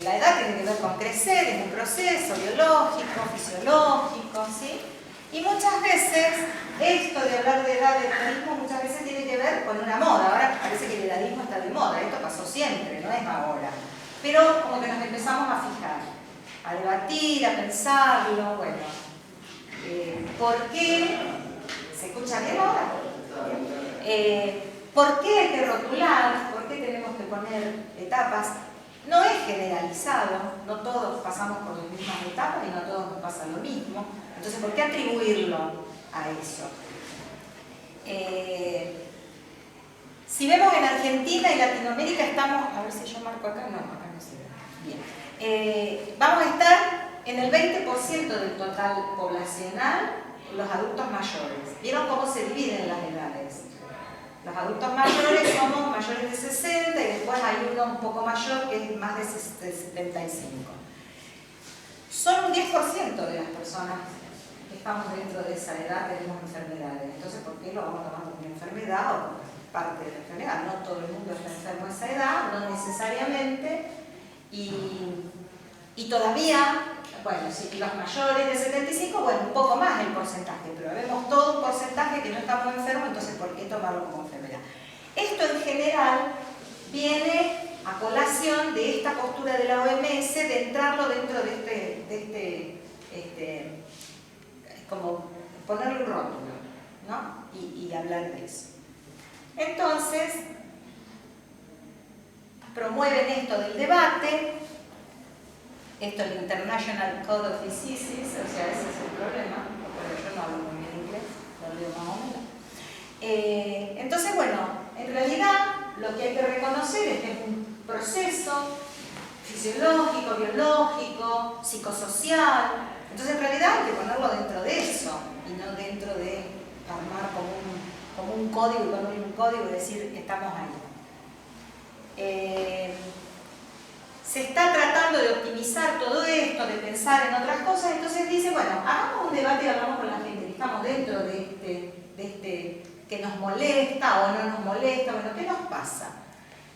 La edad tiene que ver con crecer, es un proceso biológico, fisiológico, ¿sí? Y muchas veces, esto de hablar de edad, del edadismo, muchas veces tiene que ver con una moda. Ahora parece que el edadismo está de moda, esto pasó siempre, no es ahora. Pero como que nos empezamos a fijar, a debatir, a pensarlo, bueno. ¿Por qué? ¿Se escucha bien ahora? ¿Por qué hay que rotular? ¿Por qué tenemos que poner etapas? No es generalizado, no todos pasamos por las mismas etapas y no a todos nos pasa lo mismo. Entonces, ¿por qué atribuirlo a eso? Si vemos en Argentina y Latinoamérica estamos, a ver si yo marco acá, no, acá no se ve. Bien. Vamos a estar en el 20% del total poblacional, los adultos mayores. ¿Vieron cómo se dividen las edades? Los adultos mayores somos mayores de 60 y después hay uno un poco mayor que es más de 75. Son un 10% de las personas que estamos dentro de esa edad que tenemos enfermedades. Entonces, ¿por qué lo vamos a tomar como una enfermedad o como parte de la enfermedad? No todo el mundo está enfermo a esa edad, no necesariamente. Y todavía, bueno, si los mayores de 75, bueno, un poco más el porcentaje, pero vemos todo un porcentaje que no estamos enfermos, entonces ¿por qué tomarlo como enfermedad? Esto en general viene a colación de esta postura de la OMS de entrarlo dentro de como ponerle un rótulo, ¿no? Y hablar de eso. Entonces, promueven esto del debate. Esto es el International Code of Diseases, o sea, ese es el problema, porque yo no hablo muy bien inglés, lo leo más o menos. Entonces, bueno, en realidad lo que hay que reconocer es que es un proceso fisiológico, biológico, psicosocial. Entonces, en realidad hay que ponerlo dentro de eso, y no dentro de armar como un código y poner un código y decir que estamos ahí. Se está tratando de optimizar todo esto, de pensar en otras cosas, entonces dice, bueno, hagamos un debate y hablamos con la gente que estamos dentro de este que nos molesta o no nos molesta, bueno, ¿qué nos pasa?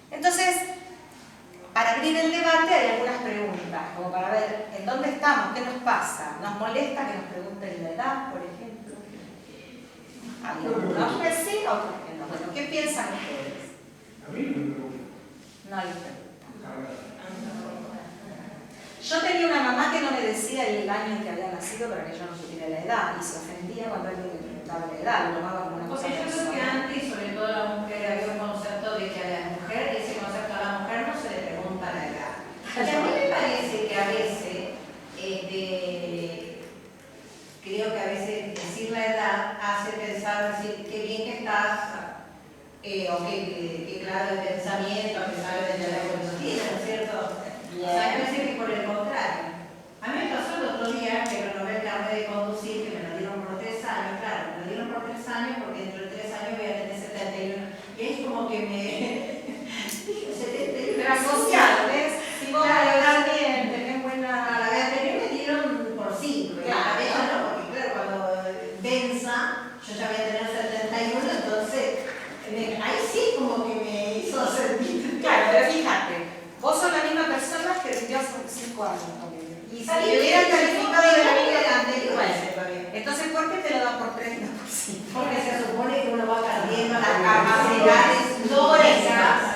Entonces, para abrir el debate hay algunas preguntas, como para ver en dónde estamos, qué nos pasa. ¿Nos molesta que nos pregunten la edad, por ejemplo? Hay algunos que sí, otros que no. Bueno, ¿qué piensan ustedes? A mí no me preguntan. No les preguntan. Yo tenía una mamá que no me decía el año en que había nacido para que yo no supiera la edad y se ofendía cuando alguien me preguntaba la edad, lo tomaba como una cosa personal. Porque yo creo que antes, sobre todo la mujer, había un concepto de que a la mujer, ese concepto a la mujer no se le pregunta la edad. Y a mí me parece que a veces, creo que a veces decir la edad hace pensar, decir, qué bien que estás, o qué claro de pensamiento, que sabe de la cuando tiene, ¿no es cierto? O sea, yo pensé que por el contrario. A mí me pasó el otro día que renové el carnet de conducir, que me lo dieron por 3 años, claro, me lo dieron por 3 años porque dentro de 3 años voy a tener 71. Y es como que me... dije, 71. Pero asociado, ¿ves? Si vos claro, hablas bien, tenés buena... A la vez anterior me dieron por 5, claro, no, porque claro, cuando venza, yo ya voy a tener 71, entonces ahí sí como que me hizo sentir. Claro, pero fíjate, vos sos la misma persona que rindió hace 5 años. Y si Salí te hubieran bien, calificado de la vida anterior. bueno, entonces, ¿por qué te lo dan por 30%? Porque se supone que uno va perdiendo las capacidades lógicas.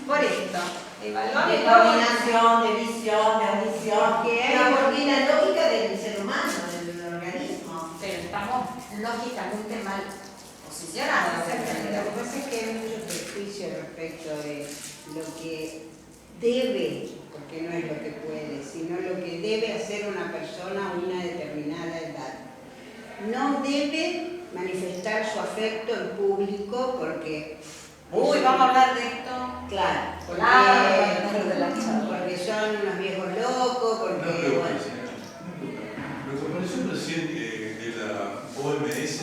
Por esto, evaluar De coordinación, de visión, de audición, que hay porque la lógica del ser humano, del organismo. Pero estamos lógicamente mal posicionados. Lo que pasa es que hay mucho prejuicio respecto de lo que debe, porque no es lo que puede, sino lo que debe hacer una persona a una determinada edad. No debe manifestar su afecto en público porque... Uy, vamos a hablar de esto. Claro, porque son unos viejos locos, porque... Lo que apareció recién de la OMS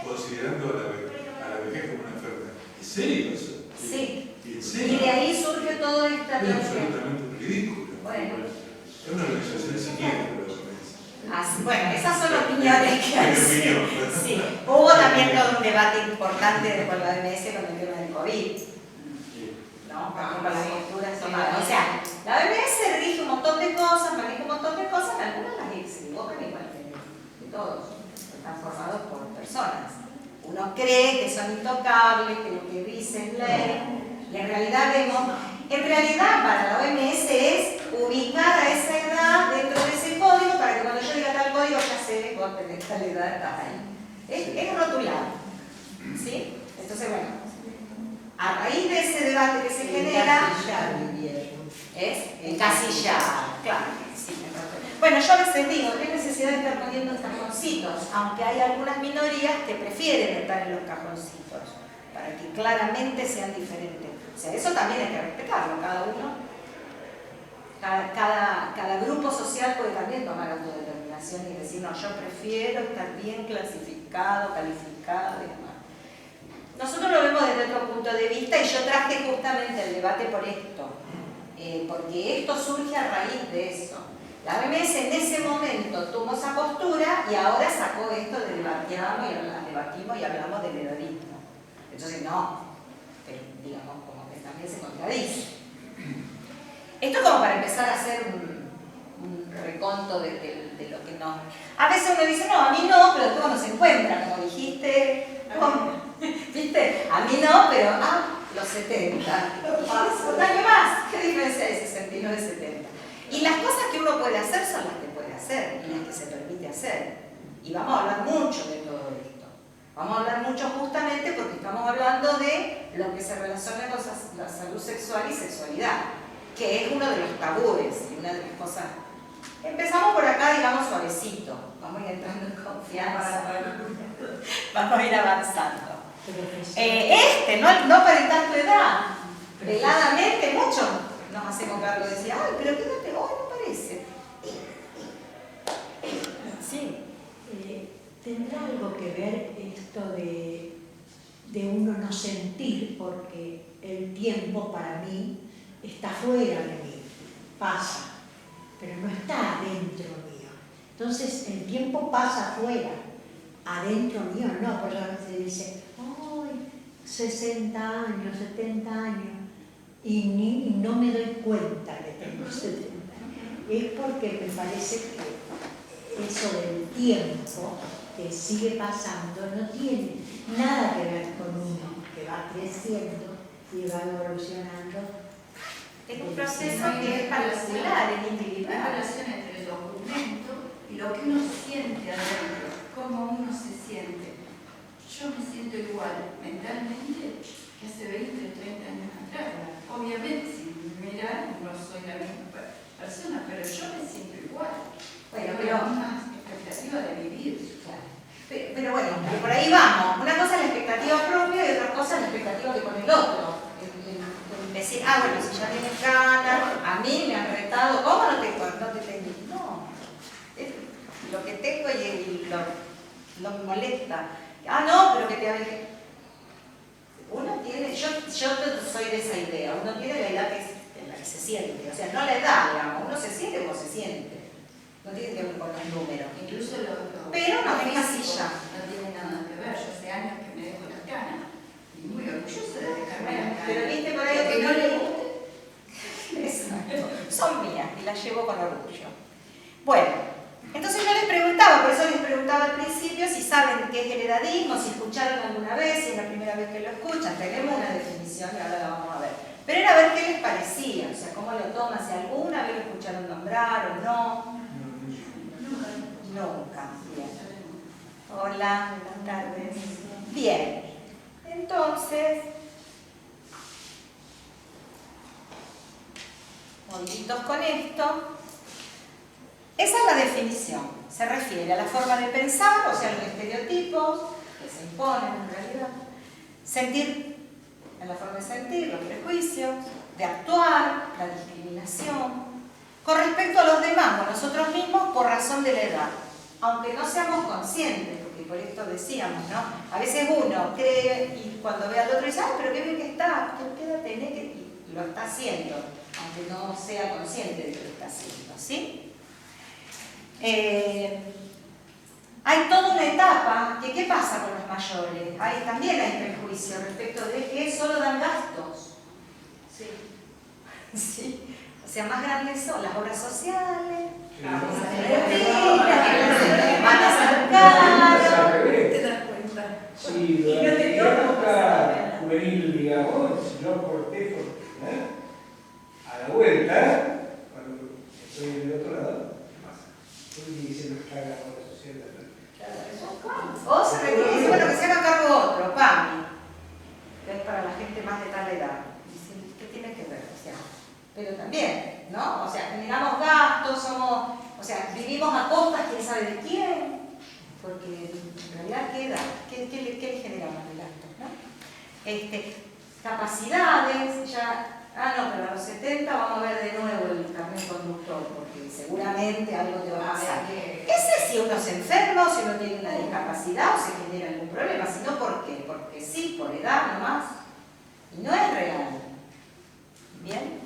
considerando a la vejez como una enfermedad. ¿En serio eso? Sí. ¿En serio? Y de ahí surge todo esta Es absolutamente ridículo. Bueno. Es una organización psiquiátrica la OMS. Bueno, esas son opiniones que hay. Sí. Hubo también todo un debate importante con la OMS con el tema del COVID. ¿No? Por ejemplo, las posturas tomadas. O sea, la OMS todos, están formados por personas. Uno cree que son intocables, que lo que dice es ley, y en realidad para la OMS es ubicar a esa edad dentro de ese código para que cuando yo diga tal código ya sé que vos tenés tal edad, estás ahí. Es rotular, ¿sí? Entonces, bueno, a raíz de ese debate que se genera, es encasillar, claro. Sí, bueno, yo a veces digo, no hay necesidad de estar poniendo cajoncitos, aunque hay algunas minorías que prefieren estar en los cajoncitos, para que claramente sean diferentes. O sea, eso también hay que respetarlo, cada uno, cada grupo social puede también tomar autodeterminación y decir, no, yo prefiero estar bien clasificado, calificado y demás. Nosotros lo vemos desde otro punto de vista y yo traje justamente el debate por esto, porque esto surge a raíz de eso. La OMS en ese momento tomó esa postura y ahora sacó esto de debatimos y hablamos del edadismo. Entonces no, digamos, como que también se contradice. Esto como para empezar a hacer un reconto de lo que no. A veces uno dice, no, a mí no, pero después uno se encuentra, como dijiste, ¿viste? A mí no, pero los 70. Un año más, ¿qué diferencia hay de 69 y 70? Y las cosas que uno puede hacer son las que puede hacer y las que se permite hacer. Y vamos a hablar mucho de todo esto. Vamos a hablar mucho justamente porque estamos hablando de lo que se relaciona con la salud sexual y sexualidad, que es uno de los tabúes y una de las cosas. Empezamos por acá, digamos, suavecito. Vamos a ir entrando en confianza. Vamos a ir avanzando. No aparentar tu edad. Veladamente, muchos nos hacemos cargo de decir, ay, pero quédate, hoy no parece. Sí. ¿Tendrá algo que ver esto de uno no sentir? Porque el tiempo para mí está fuera de mí, pasa, pero no está adentro mío. Entonces el tiempo pasa afuera, adentro mío no, por eso a veces dice, ¡ay! 60 años, 70 años, y no me doy cuenta que tengo 70 años. Es porque me parece que eso del tiempo que sigue pasando no tiene nada que ver con uno, que va creciendo y va evolucionando. Es un proceso que es particular, es individual. Hay relación entre el documento y lo que uno siente adentro, cómo uno se siente. Yo me siento igual mentalmente que hace 20 o 30 años atrás. Obviamente, si me miran, no soy la misma persona, pero yo me siento igual. Bueno, pero una expectativa de vivir. Claro. Pero bueno, por ahí vamos. Una cosa es la expectativa propia y otra cosa es la expectativa que pone el otro. Decir, bueno, si ya tienes ganas, a mí me han retado, ¿cómo no te tengo? No, es lo que tengo y lo me molesta. No, pero que te hable. Uno tiene, yo soy de esa idea, uno tiene la edad en la que se siente, o sea, no la edad, digamos, uno se siente como se siente. No tiene que ver con los números. Incluso pero no es así físico ya. no tiene nada que ver. Yo hace años que me dejo las canas y muy orgullosa de dejarme las canas. Pero viste por ahí que no le guste. Exacto. Son mías y las llevo con orgullo. Bueno, entonces yo les preguntaba, por eso les preguntaba al principio si saben qué es el edadismo, si escucharon alguna vez, si es la primera vez que lo escuchan. Tenemos una definición y ahora la vamos a ver. Pero era ver qué les parecía, o sea, cómo lo toman, si alguna vez lo escucharon nombrar o no. Nunca. Bien. Hola, buenas tardes. Bien. Entonces, moviditos con esto. Esa es la definición. Se refiere a la forma de pensar, o sea, los estereotipos que se imponen en realidad. Sentir, en la forma de sentir, los prejuicios, de actuar, la discriminación, con respecto a los demás, o nosotros mismos, por razón de la edad. Aunque no seamos conscientes, porque por esto decíamos, ¿no? A veces uno cree y cuando ve al otro dice, pero qué bien que está, ¿qué edad tenés? Y lo está haciendo, aunque no sea consciente de que lo está haciendo, ¿sí? Hay toda una etapa que, ¿qué pasa con los mayores? También hay prejuicios respecto de que solo dan gastos. Sí. Sí. O sea, más grandes son las obras sociales, van a ser Claro. Te das cuenta. Sí, durante mi época juvenil, digamos, el señor Cortés, a la vuelta, cuando estoy en el otro lado, ¿qué pasa? Estoy diciendo que haga por la sociedad. O se requiere, bueno, que se haga cargo otro, PAMI, que es para la gente más de tal edad. Dice, ¿qué tiene que ver? O sea, pero también, ¿no? O sea, generamos gastos, o sea, vivimos a costas, quién sabe de quién, porque en realidad, ¿qué da? ¿Qué le generamos de gastos, no? Capacidades, ya. No, pero a los 70 vamos a ver de nuevo el carnet conductor, porque seguramente algo te va a pasar. Ese si uno se enferma, o si uno tiene una discapacidad, o se genera algún problema, sino ¿por qué? Porque sí, por edad nomás, y no es real. Bien.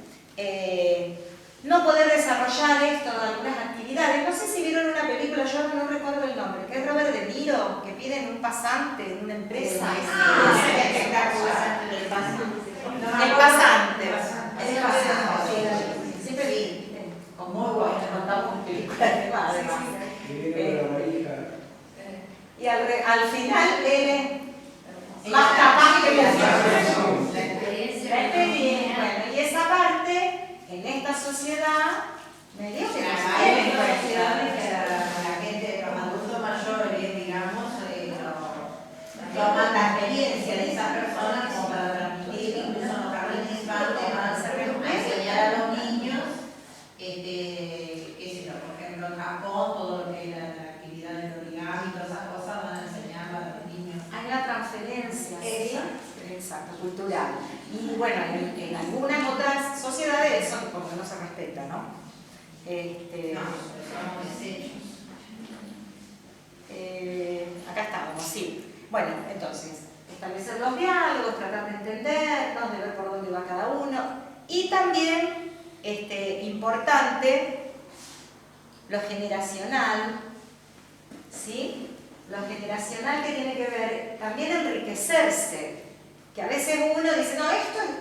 No poder desarrollar esto en algunas actividades. No sé si vieron una película, yo no recuerdo el nombre, que es Robert De Niro, que piden un pasante en una empresa. El pasante. Siempre vi, con muy buenas, contamos películas de más, además. Y al final él es más capaz que la experiencia. Bueno, y esa parte, en esta sociedad, me digo que La tiene impresión de que la gente, los adultos mayores, digamos, toman la experiencia de esas personas como para transmitir, incluso en los jardines infantes, van a enseñar a los niños, qué sé yo, por ejemplo, en Japón, todo lo que es la actividad del origami, todas esas cosas van a enseñar a los niños. Hay una transferencia, ¿sí? Exacto, cultural. Y bueno, en algunas otras sociedades eso como que no se respeta, ¿no? No, somos desechos. Acá estábamos, sí. Bueno, entonces, establecer los diálogos, tratar de entendernos, de ver por dónde va cada uno. Y también, importante, lo generacional, ¿sí? Lo generacional que tiene que ver también enriquecerse. Que a veces uno dice, no, esto es,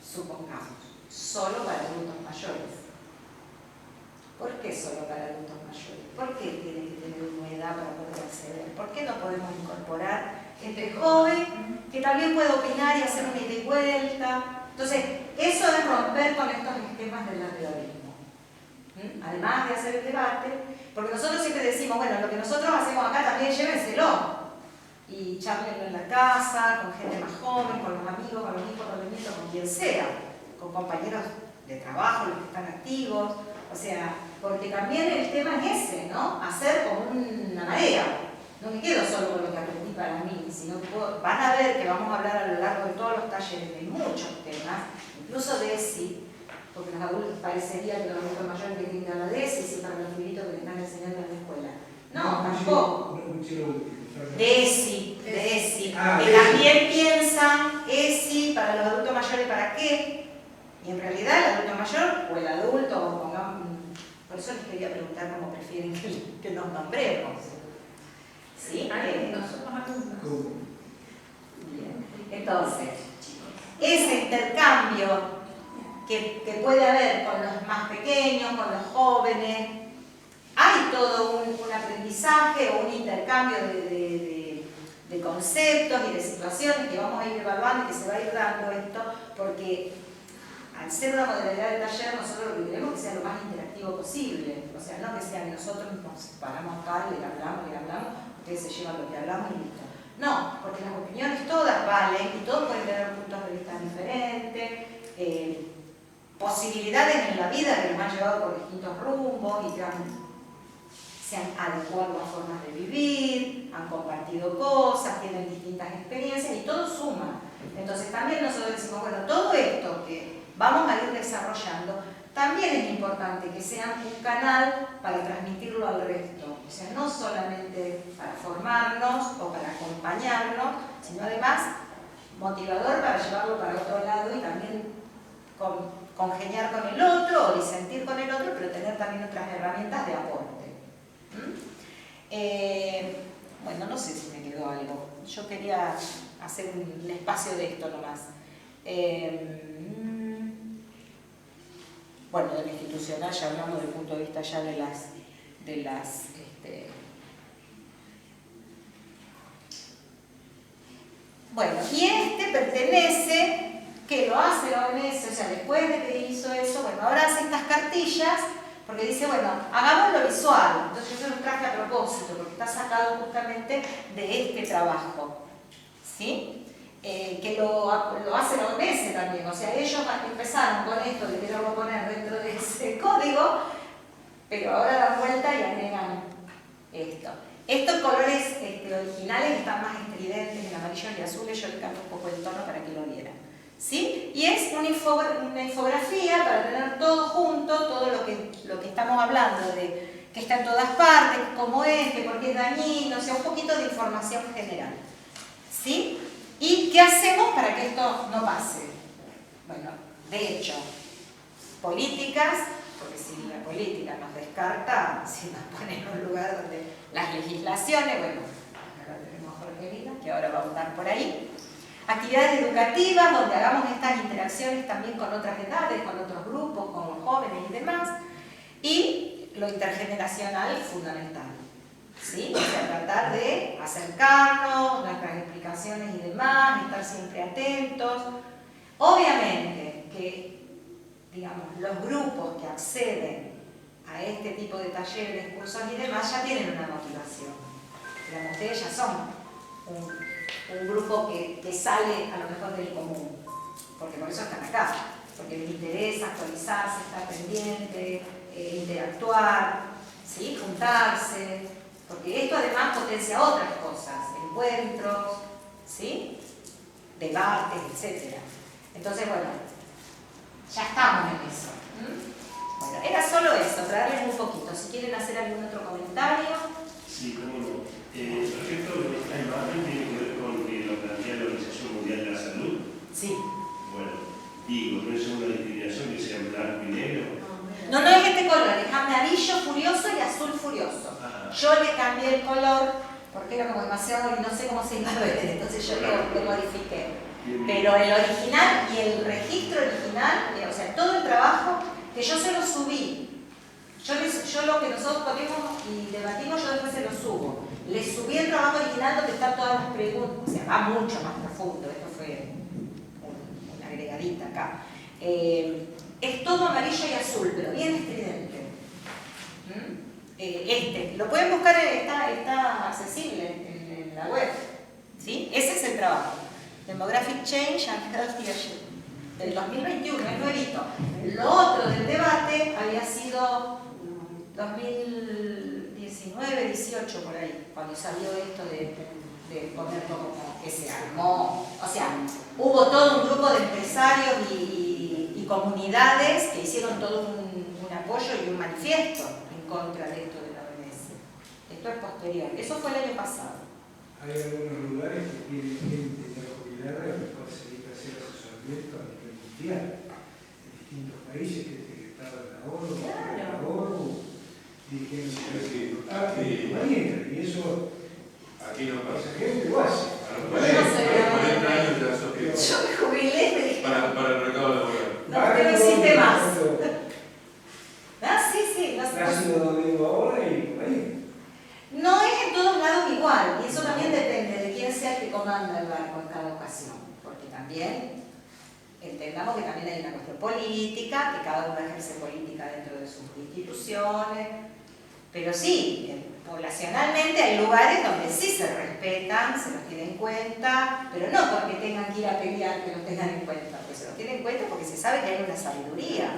supongamos, solo para adultos mayores. ¿Por qué solo para adultos mayores? ¿Por qué tiene que tener una edad para poder acceder? ¿Por qué no podemos incorporar gente joven que también puede opinar y hacer una ida y vuelta? Entonces, eso es romper con estos esquemas del alrededor. Además de hacer el debate, porque nosotros siempre decimos, bueno, lo que nosotros hacemos acá también llévenselo. Y charlenlo en la casa, con gente más joven, con los amigos, con los hijos, con los nietos, con quien sea, con compañeros de trabajo, los que están activos. O sea, porque también el tema es ese, ¿no? Hacer como una marea. No me quedo solo con lo que aprendí para mí, sino que van a ver que vamos a hablar a lo largo de todos los talleres de muchos temas, incluso de ESI, porque los adultos parecería que los adultos mayores que tienen la de ESI, para los libritos que le están enseñando en la escuela. No, tampoco. De ESI, que también piensan ESI para los adultos mayores, ¿para qué? Y en realidad el adulto mayor o el adulto, por eso les quería preguntar cómo prefieren que nos nombremos. ¿Sí? Nosotros alumnos. Bien. Entonces, ese intercambio que puede haber con los más pequeños, con los jóvenes, hay todo un aprendizaje o un intercambio de conceptos y de situaciones que vamos a ir evaluando y que se va a ir dando esto, porque al ser una modalidad de taller, nosotros lo que queremos es que sea lo más interactivo posible. O sea, no que sea que nosotros nos paramos acá, le hablamos, ustedes se llevan lo que hablamos y listo. No, porque las opiniones todas valen y todos pueden tener puntos de vista diferentes, posibilidades en la vida que nos han llevado por distintos rumbos y que se han adecuado a formas de vivir, han compartido cosas, tienen distintas experiencias y todo suma. Entonces también nosotros decimos, bueno, todo esto que vamos a ir desarrollando, también es importante que sea un canal para transmitirlo al resto. O sea, no solamente para formarnos o para acompañarnos, sino además motivador para llevarlo para otro lado y también congeniar con el otro o disentir con el otro, pero tener también otras herramientas de aporte. Bueno, no sé si me quedó algo. Yo quería hacer un espacio de esto nomás. Bueno, de lo institucional ya hablamos desde el punto de vista ya de Bueno, y este pertenece, que lo hace la OMS, o sea, después de que hizo eso, bueno, ahora hace estas cartillas, porque dice, bueno, hagámoslo visual. Entonces yo lo traje a propósito, porque está sacado justamente de este trabajo, ¿sí? Que lo hace la OMS también, o sea, ellos empezaron con esto de quererlo poner dentro de ese código, pero ahora dan vuelta y agregan esto. Estos colores originales están más estridentes, en amarillo y azules, yo le cambio un poco el tono para que lo vieran, ¿sí? Y es una infografía para tener todo junto, todo lo que estamos hablando, de que está en todas partes, cómo es, que por qué es dañino, o sea, un poquito de información general, ¿sí? ¿Y qué hacemos para que esto no pase? Bueno, de hecho, políticas, porque si la política nos descarta, si nos pone en un lugar donde las legislaciones, bueno, acá tenemos a Jorge Vila, que ahora va a andar por ahí. Actividades educativas, donde hagamos estas interacciones también con otras edades, con otros grupos, con los jóvenes y demás. Y lo intergeneracional, fundamental. ¿Sí? O sea, tratar de acercarnos, nuestras explicaciones y demás, estar siempre atentos. Obviamente que, digamos, los grupos que acceden a este tipo de talleres, cursos y demás ya tienen una motivación. Digamos, ustedes ya son un grupo que sale a lo mejor del común, porque por eso están acá, porque les interesa actualizarse, estar pendiente, interactuar, ¿sí? Juntarse. Porque esto además potencia otras cosas, encuentros, ¿sí? Debates, etc. Entonces, bueno, ya estamos en eso. Bueno, era solo eso, traerles un poquito. Si quieren hacer algún otro comentario. Sí, cómo no. Respecto a lo que está en imagen, tiene que ver con que lo plantea la Organización Mundial de la Salud. Sí. Bueno, digo, no es una discriminación que sea en blanco y negro. No, no es este color, es amarillo furioso y azul furioso. Yo le cambié el color porque era como demasiado y no sé cómo se iba a ver, entonces yo lo modifiqué. Pero el original y el registro original, o sea, todo el trabajo que yo se lo subí, yo lo que nosotros ponemos y debatimos, yo después se lo subo. Le subí el trabajo original donde están todas las preguntas, o sea, va mucho más profundo, esto fue una agregadita acá. Es todo amarillo y azul, pero bien estridente. Lo pueden buscar, está accesible en la web, ¿sí? Ese es el trabajo. Demographic Change and Health Leadership, del 2021, es nuevito. Lo otro del debate había sido 2019, 18 por ahí, cuando salió esto de ponerlo como que se armó. O sea, hubo todo un grupo de empresarios y comunidades que hicieron todo un apoyo y un manifiesto en contra de esto de la OMS. Esto es posterior. Eso fue el año pasado. Hay algunos lugares que tienen gente ya jubilada que se dedica a hacer asesoramiento a nivel mundial. En distintos países que estaba en la ONU, dirigiendo ahí entra, y eso Aquí no pasa. esa gente lo hace. A los 40 años ya sos que... Yo me jubilé, me dije, Para el mercado laboral. no, pero no existe más. Ah, sí, no sé. Ácido domingo ahora y por ahí. No es en todos lados igual, y eso también depende de quién sea el que comanda el barco en cada ocasión, porque también entendamos que también hay una cuestión política, que cada uno ejerce política dentro de sus instituciones, pero sí, poblacionalmente hay lugares donde sí se respetan, se los tiene en cuenta, pero no porque tengan que ir a pelear que los tengan en cuenta, porque se los tiene en cuenta porque se sabe que hay una sabiduría.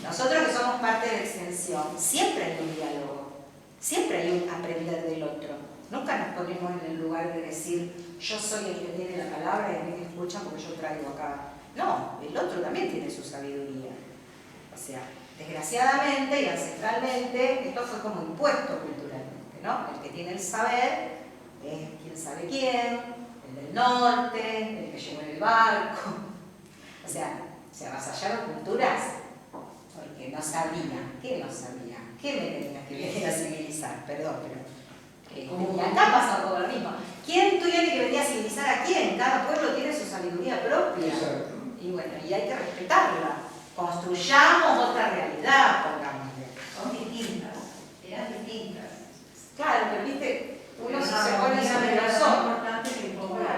Nosotros que somos parte de la extensión, siempre hay un diálogo, siempre hay un aprender del otro. Nunca nos ponemos en el lugar de decir, yo soy el que tiene la palabra y a mí me escuchan porque yo traigo acá. No, el otro también tiene su sabiduría. O sea, desgraciadamente y ancestralmente, esto fue como impuesto culturalmente, ¿no? El que tiene el saber es quién sabe quién, el del norte, el que llegó en el barco. O sea, se avasallaron culturas porque no sabía. ¿Qué no sabía? ¿Qué me tenía que venir a civilizar? Perdón, pero... y acá pasa todo lo mismo. ¿Quién tiene que venir a civilizar a quién? Cada pueblo tiene su sabiduría propia. Exacto. Y bueno, y hay que respetarla. Construyamos otra realidad, pongámosle. Son distintas, eran distintas. Claro, pero viste, uno Pero se una pone armonía sobre era los más hombros. importante que un poco la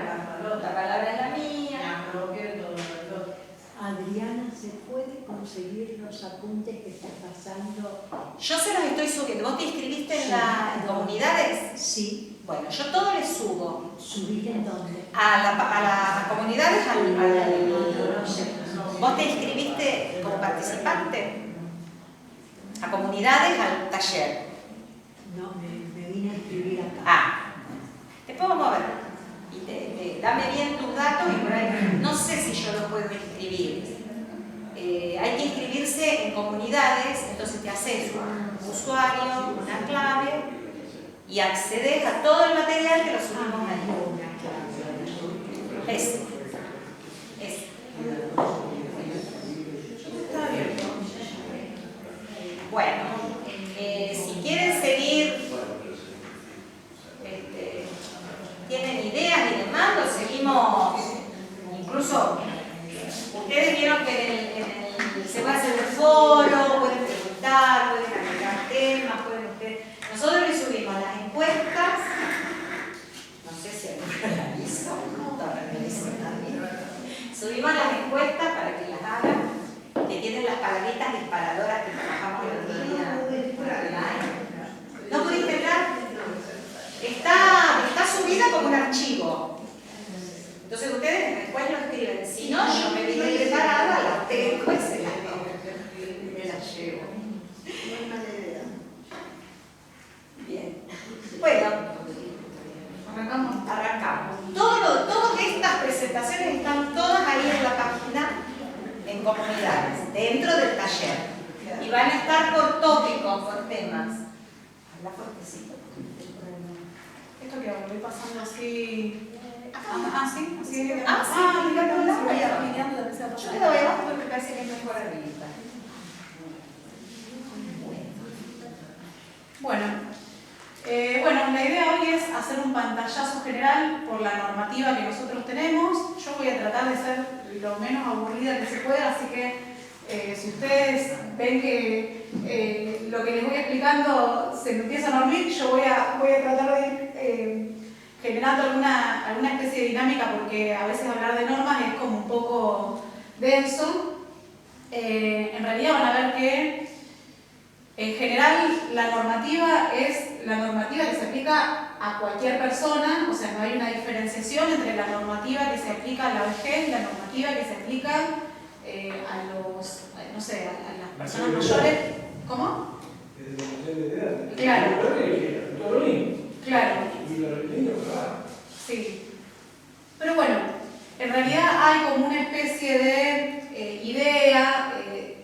los apuntes que estás pasando. Yo se los estoy subiendo. ¿Vos te inscribiste en comunidades? Sí. Bueno, yo todo les subo. ¿Subir en dónde? A las comunidades, No sé. ¿Vos te inscribiste como participante? A comunidades, al taller. No, me vine a inscribir acá. Ah, después vamos a ver. Y dame bien tus datos y por ahí. No sé si yo los puedo inscribir. Hay que inscribirse en comunidades, entonces te haces un usuario, una clave y accedes a todo el material que lo subimos ahí. Ese. Bueno, si quieren seguir, tienen ideas y demás, lo seguimos. Incluso, ustedes vieron que se puede hacer un foro, pueden preguntar, pueden agregar temas, nosotros les subimos las encuestas, no sé si alguna la hizo, no la hizo nadie. Subimos las encuestas para que las hagan, que tienen las palabritas disparadoras que trabajamos el otro día online. ¿No pudiste entrar? Está subida como un archivo. Entonces ustedes después lo escriben. Si no, yo me vine preparada, las tengo y se las llevo. Muy mala idea. Bien. Bueno, arrancamos. Todas estas presentaciones están todas ahí en la página, en comunidades, dentro del taller. Y van a estar por tópicos, por temas. Habla fuertecito. Esto que voy pasando así. Sí, así. mira por la Voy mirando la mesa. Yo le doy abajo porque me parece que es mejor arriba. Bueno, la idea hoy es hacer un pantallazo general por la normativa que nosotros tenemos. Yo voy a tratar de ser lo menos aburrida que se pueda, así que si ustedes ven que lo que les voy explicando se me empieza a dormir, yo voy a tratar de ir generando alguna especie de dinámica, porque a veces hablar de normas es como un poco denso. En realidad van a ver que en general la normativa es la normativa que se aplica a cualquier persona, o sea, no hay una diferenciación entre la normativa que se aplica a la vejez y la normativa que se aplica a los, no sé, a las personas mayores. ¿Cómo? Claro. Claro. Sí. Pero bueno, en realidad hay como una especie de idea,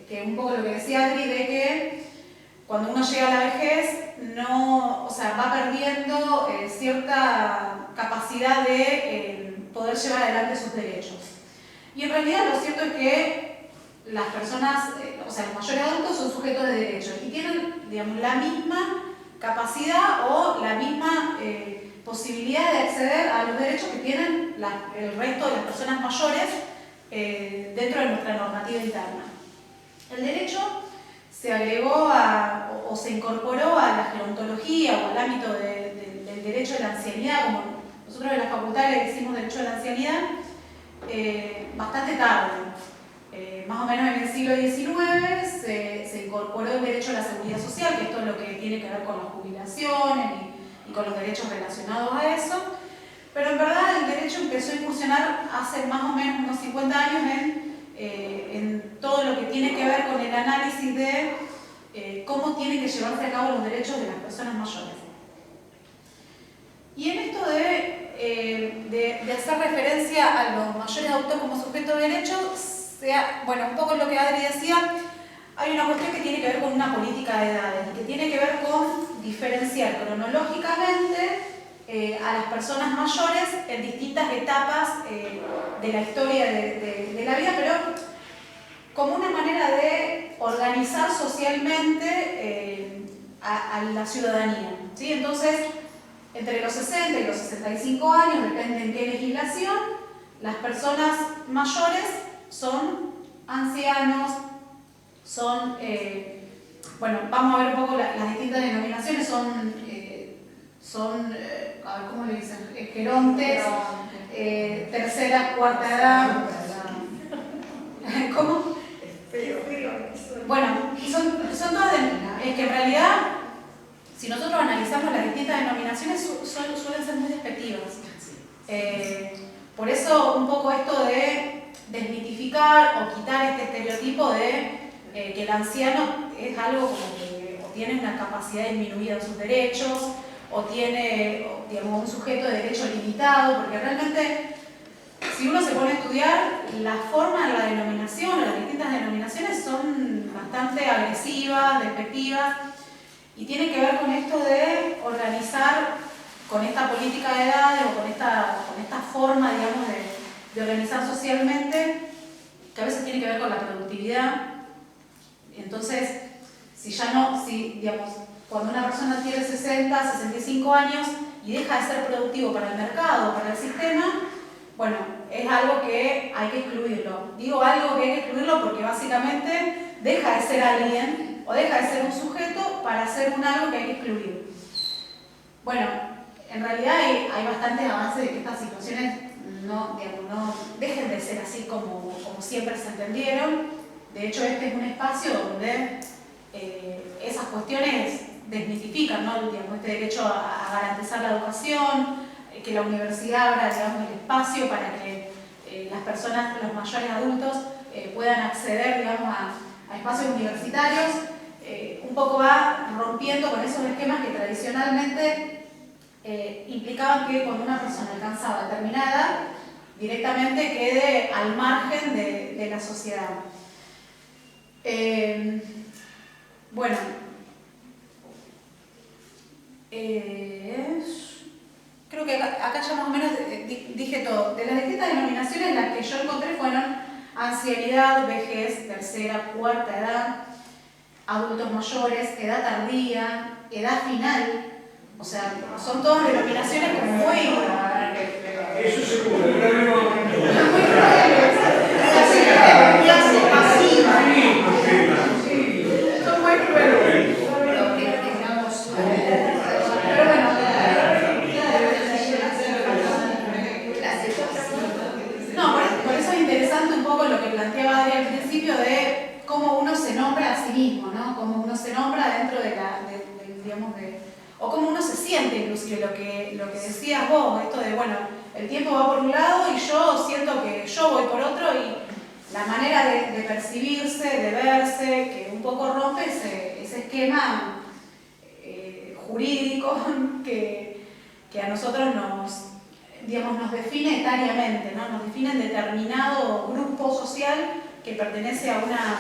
que un poco lo que decía Adri, de que cuando uno llega a la vejez, va perdiendo cierta capacidad de poder llevar adelante sus derechos. Y en realidad lo cierto es que las personas, los mayores adultos son sujetos de derechos y tienen, digamos, la misma capacidad o la misma posibilidad de acceder a los derechos que tienen el resto de las personas mayores dentro de nuestra normativa interna. El derecho se agregó o se incorporó a la gerontología o al ámbito del derecho de la ancianidad, como nosotros en la facultad le decimos derecho de la ancianidad, bastante tarde. Más o menos en el siglo XIX se incorporó el derecho a la seguridad social, que esto es lo que tiene que ver con las jubilaciones y con los derechos relacionados a eso. Pero en verdad el derecho empezó a incursionar hace más o menos unos 50 años en todo lo que tiene que ver con el análisis de cómo tienen que llevarse a cabo los derechos de las personas mayores. Y en esto de hacer referencia a los mayores adultos como sujetos de derechos, un poco lo que Adri decía, hay una cuestión que tiene que ver con una política de edades y que tiene que ver con diferenciar cronológicamente a las personas mayores en distintas etapas de la historia de la vida, pero como una manera de organizar socialmente a la ciudadanía, ¿sí? Entonces, entre los 60 y los 65 años, depende en qué legislación, las personas mayores son ancianos, son, vamos a ver un poco las distintas denominaciones, son a ver, ¿cómo le dicen? Gerontes, tercera, cuarta edad. ¿Cómo? Bueno, son todas es que en realidad, si nosotros analizamos las distintas denominaciones, suelen ser muy despectivas. Por eso un poco esto de desmitificar o quitar este estereotipo de que el anciano es algo como que o tiene una capacidad disminuida en sus derechos o tiene, digamos, un sujeto de derecho limitado, porque realmente si uno se pone a estudiar, la forma de la denominación, las distintas denominaciones son bastante agresivas, despectivas, y tienen que ver con esto de organizar con esta política de edades o con esta forma, digamos, de organizar socialmente, que a veces tiene que ver con la productividad. Entonces, digamos, cuando una persona tiene 60, 65 años y deja de ser productivo para el mercado, para el sistema, bueno, es algo que hay que excluirlo. Digo algo que hay que excluirlo porque básicamente deja de ser alguien o deja de ser un sujeto para ser un algo que hay que excluir. Bueno, en realidad hay bastantes avances de que estas situaciones no dejen de ser así como siempre se entendieron. De hecho, este es un espacio donde esas cuestiones desmitifican, ¿no? Digamos, este derecho a garantizar la educación, que la universidad abra, digamos, el espacio para que las personas, los mayores adultos, puedan acceder, digamos, a espacios universitarios. Un poco va rompiendo con esos esquemas que tradicionalmente implicaban que cuando una persona alcanzaba determinada edad, directamente quede al margen de la sociedad. Bueno, creo que acá ya más o menos dije todo. De las distintas denominaciones, las que yo encontré fueron ancianidad, vejez, tercera, cuarta edad, adultos mayores, edad tardía, edad final. O sea, son todas denominaciones como muy... Eso seguro, pero son muy crueles. Pero bueno, no, por eso es interesante un poco lo que planteaba Adri al principio de cómo uno se nombra a sí mismo, ¿no? Cómo uno se nombra dentro digamos, o cómo uno se siente, inclusive lo que decías vos, esto de, bueno, el tiempo va por un lado y yo siento que yo voy por otro, y la manera de percibirse, de verse, que un poco rompe ese esquema jurídico que a nosotros nos define etariamente, ¿no? Nos define en determinado grupo social que pertenece a una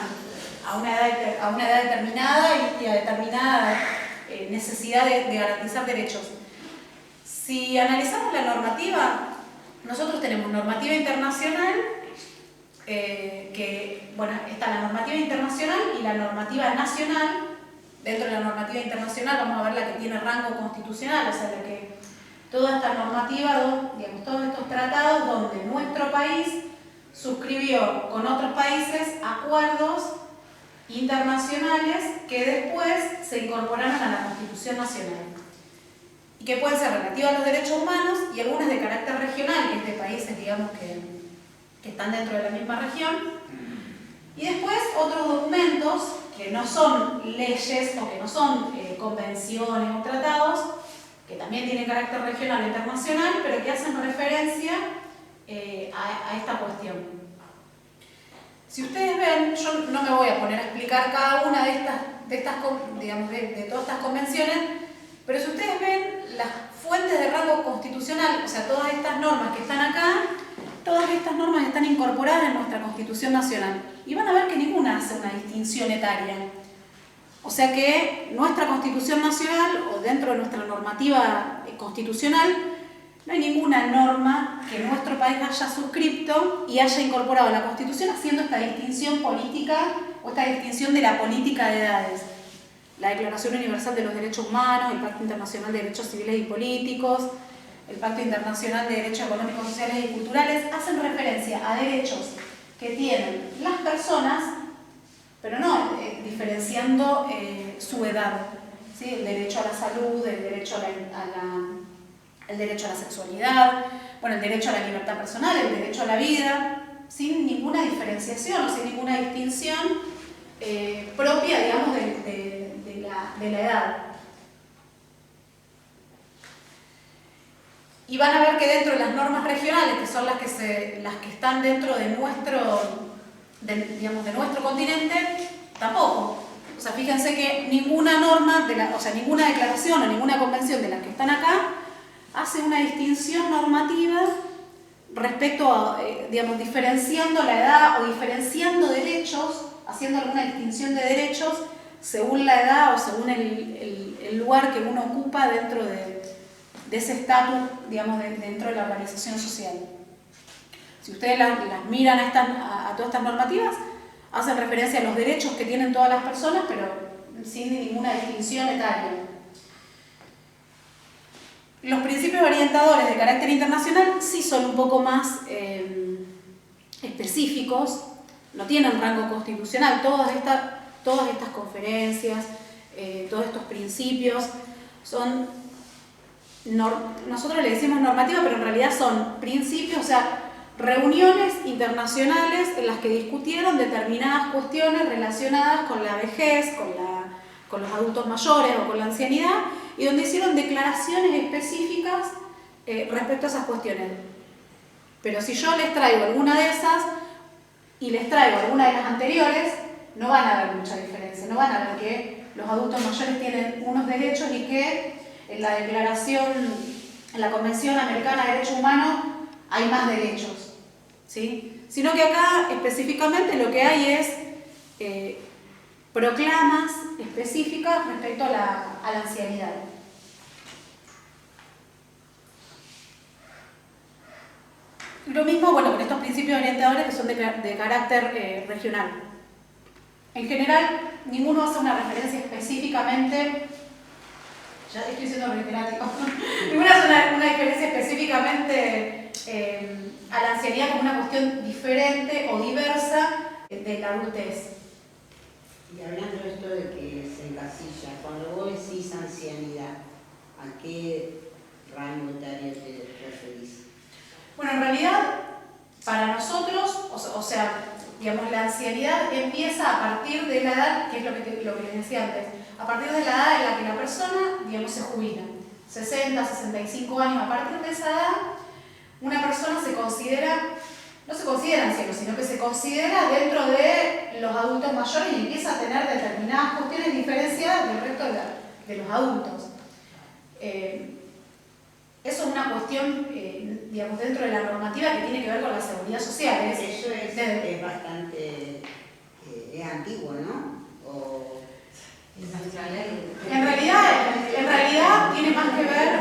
edad determinada y a determinada necesidad de garantizar derechos. Si analizamos la normativa, nosotros tenemos normativa internacional, está la normativa internacional y la normativa nacional. Dentro de la normativa internacional vamos a ver la que tiene rango constitucional, o sea, la que toda esta normativa, digamos, todos estos tratados donde nuestro país suscribió con otros países acuerdos internacionales que después se incorporaron a la Constitución Nacional y que pueden ser relativas a los derechos humanos y algunas de carácter regional, que es de países, digamos, que están dentro de la misma región, y después otros documentos que no son leyes o que no son convenciones o tratados, que también tienen carácter regional o internacional, pero que hacen referencia a esta cuestión. Si ustedes ven, yo no me voy a poner a explicar cada una de todas estas convenciones, pero si ustedes ven las fuentes de rango constitucional, o sea, todas estas normas que están acá, todas estas normas están incorporadas en nuestra Constitución Nacional. Y van a ver que ninguna hace una distinción etaria. O sea que nuestra Constitución Nacional, o dentro de nuestra normativa constitucional, no hay ninguna norma que nuestro país haya suscrito y haya incorporado a la Constitución haciendo esta distinción política o esta distinción de la política de edades. La Declaración Universal de los Derechos Humanos, el Pacto Internacional de Derechos Civiles y Políticos, el Pacto Internacional de Derechos Económicos, Sociales y Culturales hacen referencia a derechos que tienen las personas, pero no diferenciando su edad, ¿sí? El derecho a la salud, el derecho el derecho a la sexualidad, bueno, el derecho a la libertad personal, el derecho a la vida, sin ninguna diferenciación o sin ninguna distinción propia, digamos, de la edad. Y van a ver que dentro de las normas regionales, que son las que están dentro de nuestro, digamos, de nuestro continente, tampoco. O sea, fíjense que ninguna norma, ninguna declaración o ninguna convención de las que están acá hace una distinción normativa respecto a, digamos, diferenciando la edad o diferenciando derechos, haciendo alguna distinción de derechos según la edad o según el lugar que uno ocupa dentro de ese estatus, digamos, dentro de la organización social. Si ustedes las miran a todas estas normativas, hacen referencia a los derechos que tienen todas las personas, pero sin ninguna distinción etaria. Los principios orientadores de carácter internacional sí son un poco más específicos, no tienen rango constitucional. Todas estas conferencias, todos estos principios son, nosotros le decimos normativa, pero en realidad son principios, o sea, reuniones internacionales en las que discutieron determinadas cuestiones relacionadas con la vejez, con los adultos mayores o con la ancianidad, y donde hicieron declaraciones específicas respecto a esas cuestiones. Pero si yo les traigo alguna de esas y les traigo alguna de las anteriores, no van a ver mucha diferencia, no van a ver que los adultos mayores tienen unos derechos y que en la declaración, en la Convención Americana de Derechos Humanos hay más derechos, ¿sí? Sino que acá específicamente lo que hay es proclamas específicas respecto a la ancianidad. Lo mismo, bueno, con estos principios orientadores que son de carácter regional. En general, ninguno hace una referencia específicamente, ya estoy siendo reiterativo, ninguno hace una diferencia específicamente a la ancianidad como una cuestión diferente o diversa de la adultez. Y hablando de esto de que se encasilla, cuando vos decís ancianidad, ¿a qué rango etario te referís? Bueno, en realidad, para nosotros, o sea, digamos, la ancianidad empieza a partir de la edad, que es lo que les decía antes, a partir de la edad en la que la persona, digamos, se jubila. 60, 65 años, a partir de esa edad, una persona se considera, no se considera anciano, sino que se considera dentro de los adultos mayores y empieza a tener determinadas cuestiones diferenciadas del resto de los adultos. Eso es una cuestión, digamos, dentro de la normativa que tiene que ver con la seguridad social. Eso es bastante, es antiguo, ¿no? En realidad tiene más que ver,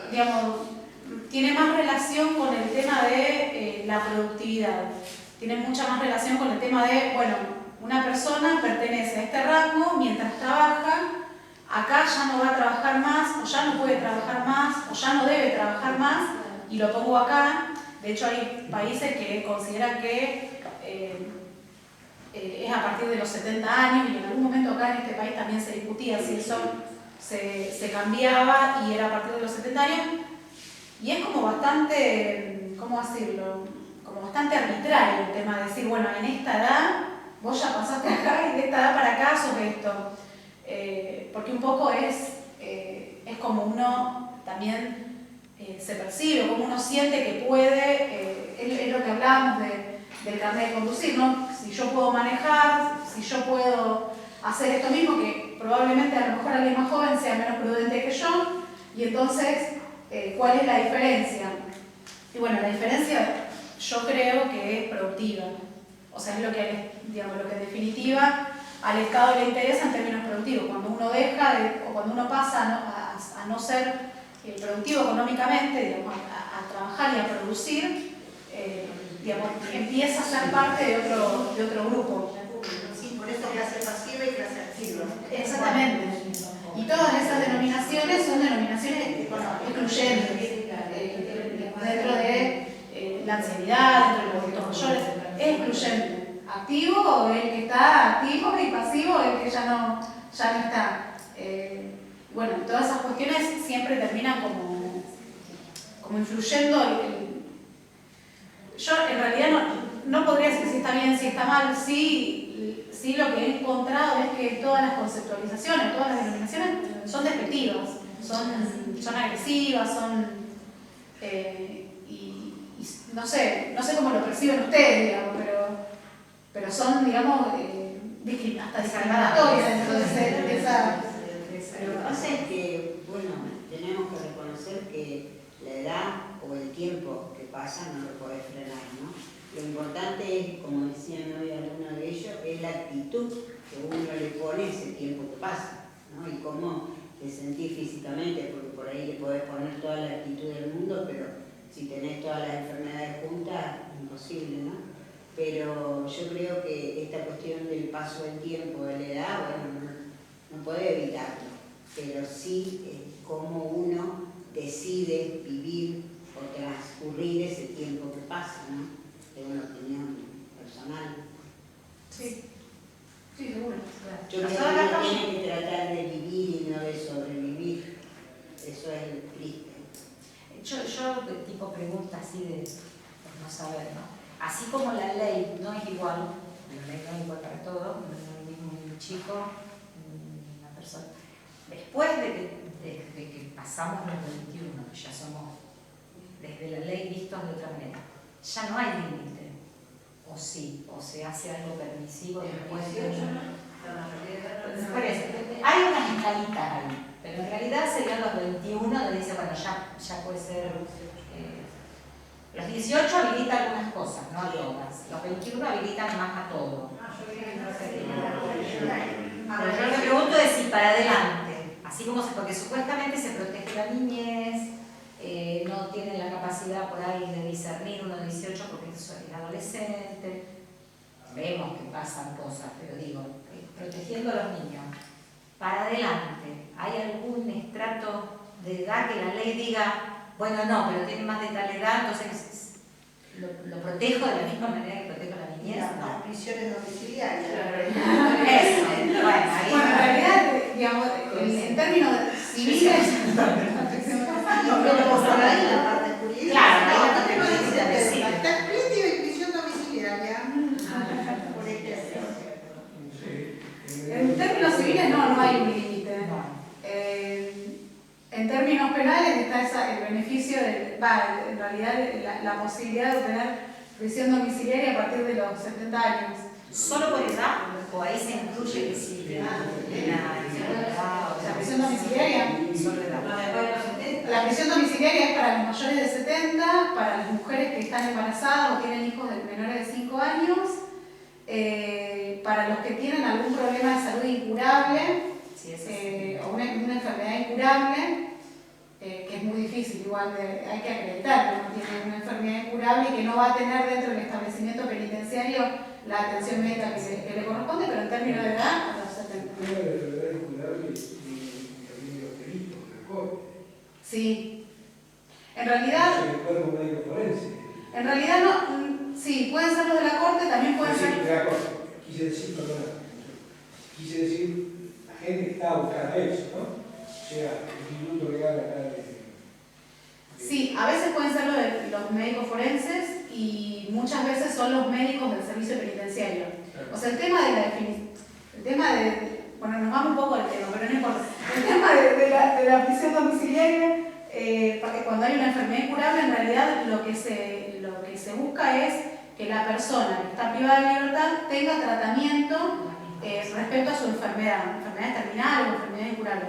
digamos, tiene más relación con el tema de la productividad. Tiene mucha más relación con el tema de, bueno, una persona pertenece a este rango mientras trabaja, acá ya no va a trabajar más, o ya no puede trabajar más, o ya no debe trabajar más, y lo pongo acá. De hecho, hay países que consideran que es a partir de los 70 años, y en algún momento acá en este país también se discutía si eso se cambiaba y era a partir de los 70 años. Y es como bastante, ¿cómo decirlo? Como bastante arbitrario el tema de decir, bueno, en esta edad vos ya pasaste acá y de esta edad para acá sos esto. Porque un poco es como uno también se percibe, como uno siente que puede, es lo que hablábamos del carnet de conducir, ¿no? Si yo puedo manejar, si yo puedo hacer esto mismo, que probablemente a lo mejor alguien más joven sea menos prudente que yo, y entonces, ¿cuál es la diferencia? Y bueno, la diferencia yo creo que es productiva. O sea, es lo que, digamos, lo que en definitiva al Estado le interesa en términos productivos. Cuando uno deja o cuando uno pasa a no ser productivo económicamente, digamos, a trabajar y a producir, digamos, empieza a ser parte de otro grupo. Sí, por eso clase pasiva y clase activa. Exactamente. Y todas esas denominaciones son denominaciones, bueno, excluyentes dentro de la ancianidad, dentro de los adultos mayores, es excluyente. Activo, el que está activo, y pasivo, el que ya no está. Bueno, todas esas cuestiones siempre terminan como influyendo. Yo en realidad no podría decir si está bien, si está mal, sí sí lo que he encontrado es que todas las conceptualizaciones, todas las denominaciones son despectivas, son agresivas, y no sé cómo lo perciben ustedes, digamos, pero son, digamos, hasta discriminatorias dentro de esa... Lo que pasa es que, bueno, tenemos que reconocer que la edad o el tiempo que pasa no lo podés frenar, ¿no? Lo importante es, como decían hoy algunos de ellos, es la actitud que uno le pone a ese tiempo que pasa, ¿no? Y cómo te sentís físicamente, porque por ahí le podés poner toda la actitud del mundo, pero si tenés todas las enfermedades juntas, imposible, ¿no? Pero yo creo que esta cuestión del paso del tiempo, de la edad, bueno, no puede evitarlo, pero sí cómo uno decide vivir o transcurrir ese tiempo que pasa, ¿no? Es una opinión personal. Sí, seguro. Yo creo que uno tiene que tratar de vivir y no de sobrevivir. Eso es el triste. Yo de tipo pregunta así por no saber, ¿no? Así como la ley no es igual, la ley no es igual para todos, no es el mismo un chico, una persona. Después de que pasamos los 21, que ya somos desde la ley vistos de otra manera, ya no hay límite, o sí, o se hace algo permisivo después de... Hay una escalita ahí, pero en realidad serían los 21 donde dice, bueno, ya puede ser... los 18 habilitan algunas cosas, no a todas. Los 21 habilitan más a todo. Pero yo me pregunto de si para adelante, así como porque supuestamente se protege la niñez, no tienen la capacidad por ahí de discernir uno de 18 porque es adolescente, vemos que pasan cosas, pero digo, protegiendo a los niños. Para adelante, ¿hay algún estrato de edad que la ley diga, bueno, no, pero tiene más de tal edad, entonces lo protejo de la misma manera que protejo a la niñez? No. Las prisiones domiciliarias. Eso, bueno, ahí en realidad, digamos, en términos civiles... No, pero por ahí la parte jurídica. Claro, ahí la no, parte no jurídica dice decide. está explícito y prisión domiciliaria. Por ejemplo. En términos civiles no hay un límite. En términos penales está el beneficio, en realidad la posibilidad de obtener prisión domiciliaria a partir de los 70 años. ¿Solo por edad? ¿O ahí se incluye que si la prisión domiciliaria? Solo edad. La prisión domiciliaria es para los mayores de 70, para las mujeres que están embarazadas o tienen hijos menores de 5 años, para los que tienen algún problema de salud incurable, o una enfermedad incurable, que es muy difícil, igual hay que acreditar que uno tiene una enfermedad incurable y que no va a tener dentro del establecimiento penitenciario la atención médica que le corresponde, pero en términos de edad, a los 70. Sí. En realidad no, sí, pueden ser los de la corte, también pueden ser... Quise decir, la gente que está buscando eso, ¿no? O sea, el instituto legal acá de... Sí, a veces pueden ser los médicos forenses y muchas veces son los médicos del servicio penitenciario. O sea, el tema de bueno, nos vamos un poco del tema, pero no importa. El tema de la prisión domiciliaria, porque cuando hay una enfermedad incurable, en realidad lo que se busca es que la persona que está privada de libertad tenga tratamiento respecto a su enfermedad terminal o enfermedad incurable.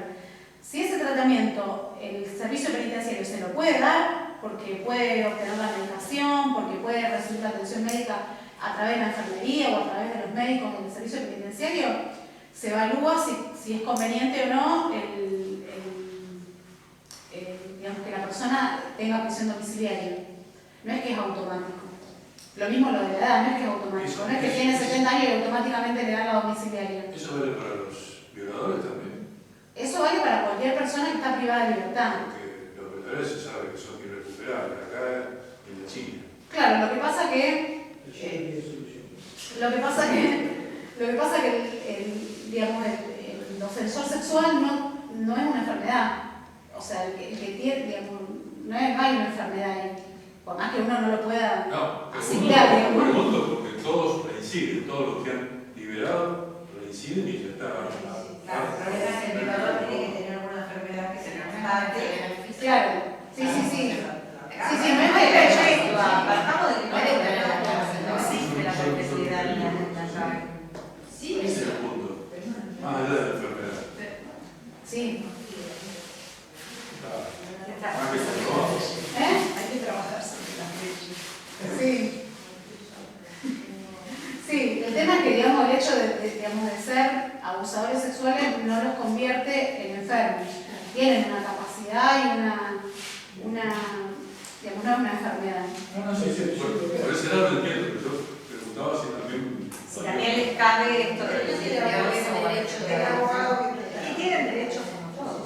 Si ese tratamiento el servicio penitenciario se lo puede dar, porque puede obtener la medicación, porque puede recibir la atención médica a través de la enfermería o a través de los médicos del servicio penitenciario, se evalúa si es conveniente o no digamos, que la persona tenga prisión domiciliaria. No es que es automático. Lo mismo lo de la edad, no es que es automático. No es que tiene 70 años y automáticamente le dan la domiciliaria. ¿Eso vale para los violadores también? Eso vale para cualquier persona que está privada de libertad. Porque los violadores se sabe que son irrecuperables, acá en la China. Claro, lo que pasa que el ofensor sexual no es una enfermedad. O sea, el que tiene, digamos, no hay una enfermedad ahí. Por más que uno no lo pueda asimilar, digamos. Pregunto porque todos coinciden, todos los que han liberado deciden y ya está. Claro, el problema es que el violador tiene que tener alguna enfermedad que se constate. Claro, sí. Sí, no es perfecto. Partamos de que no existe la perpetuidad en la llave. Sí, Ese es el punto. Más allá de la enfermedad. Sí. Más que se trabaja. Hay que trabajar sobre las leyes. Sí. Sí, el tema es que, digamos, el hecho de ser abusadores sexuales no los convierte en enfermos. Tienen una capacidad y digamos, no es una enfermedad. Por ese lado lo entiendo, pero yo preguntaba si también. Si también les cabe esto de Ellos tienen derecho de abogado. Y tienen derecho como todos.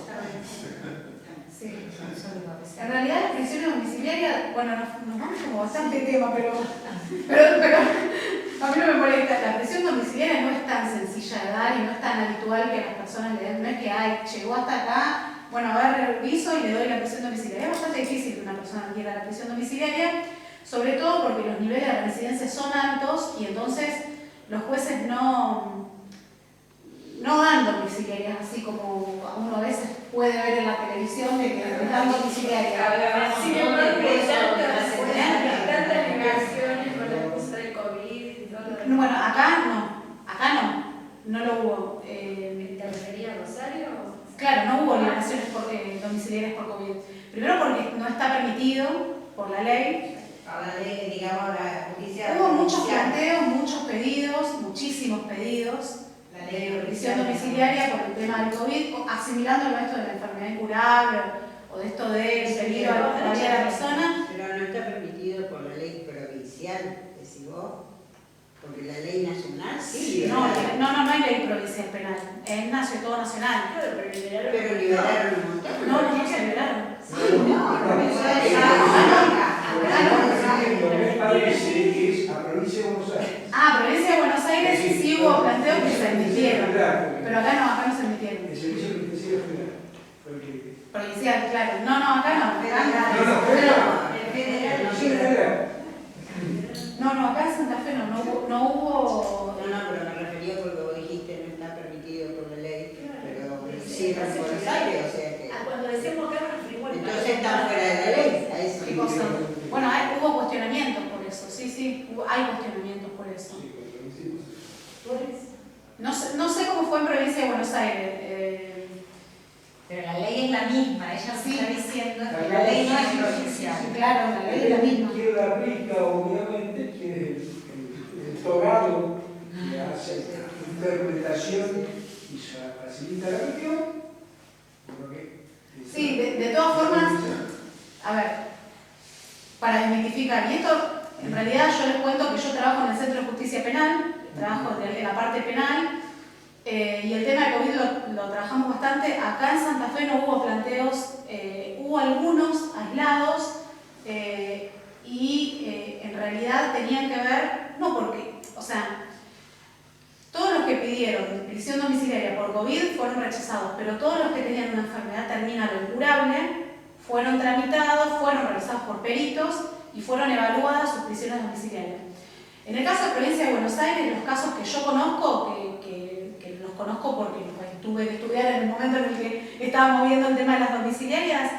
Sí. En realidad las prisiones domiciliarias, bueno, nos vamos como bastante tema, pero a mí no me molesta. La prisión domiciliaria no es tan sencilla de dar y no es tan habitual que las personas le den. No es que, llegó hasta acá, bueno, a ver, reviso y le doy la prisión domiciliaria. Es bastante difícil que una persona quiera la prisión domiciliaria, sobre todo porque los niveles de reincidencia son altos y entonces los jueces no dan domiciliarias, así como uno a veces puede ver en la televisión de que dan domiciliarias. Sin embargo, tantas negaciones con la excusa del COVID y todo lo demás. Bueno, acá no lo hubo. ¿Te refería a Rosario? Claro, no hubo negaciones domiciliarias por COVID. Primero porque no está permitido por la ley. A la ley, digamos, la justicia. Hubo muchos planteos, muchos pedidos, muchísimos pedidos. La ley De prisión domiciliaria por el tema del COVID, asimilándolo a esto de la enfermedad incurable o de esto del peligro a la vida de la persona. Pero no está permitido por la ley provincial, decís vos, porque la ley nacional sí. No hay ley provincial penal, es todo nacional. Pero liberaron un montón. No se liberaron. Me parece que es a provincia de Buenos Aires. Provincia de Buenos Aires sí hubo planteos que se admitieron, Claro. pero acá no se admitieron. El servicio penitenciario federal. Porque. Provincial, claro. No, acá no. No, acá en Santa Fe no hubo. No, pero me refería porque vos dijiste no está permitido por la ley, pero sí en Buenos Aires, o sea que. Cuando decimos acá nos referimos Entonces están fuera de la ley, a eso. ¿Qué cosa? Bueno, hubo cuestionamientos por eso, sí, hay cuestionamientos por eso. No sé cómo fue en Provincia de Buenos Aires. Pero la ley es la misma, ella Sí. está diciendo que la ley no es provincial. Claro, la ley es la misma. Quien la aplica, obviamente, que es el togado que hace interpretación y facilita la gestión. Sí, de todas formas, a ver, para desmitificar, y esto en realidad yo les cuento que yo trabajo en el Centro de Justicia Penal, trabajo en la parte penal, y el tema de COVID lo trabajamos bastante. Acá en Santa Fe no hubo planteos, hubo algunos aislados, y en realidad tenían que ver, no porque, o sea, todos los que pidieron prisión domiciliaria por COVID fueron rechazados, pero todos los que tenían una enfermedad terminal o incurable fueron tramitados, fueron realizados por peritos y fueron evaluadas sus prisiones domiciliarias. En el caso de Provincia de Buenos Aires, los casos que yo conozco, que los conozco porque los tuve que estudiar en el momento en el que estábamos viendo el tema de las domiciliarias,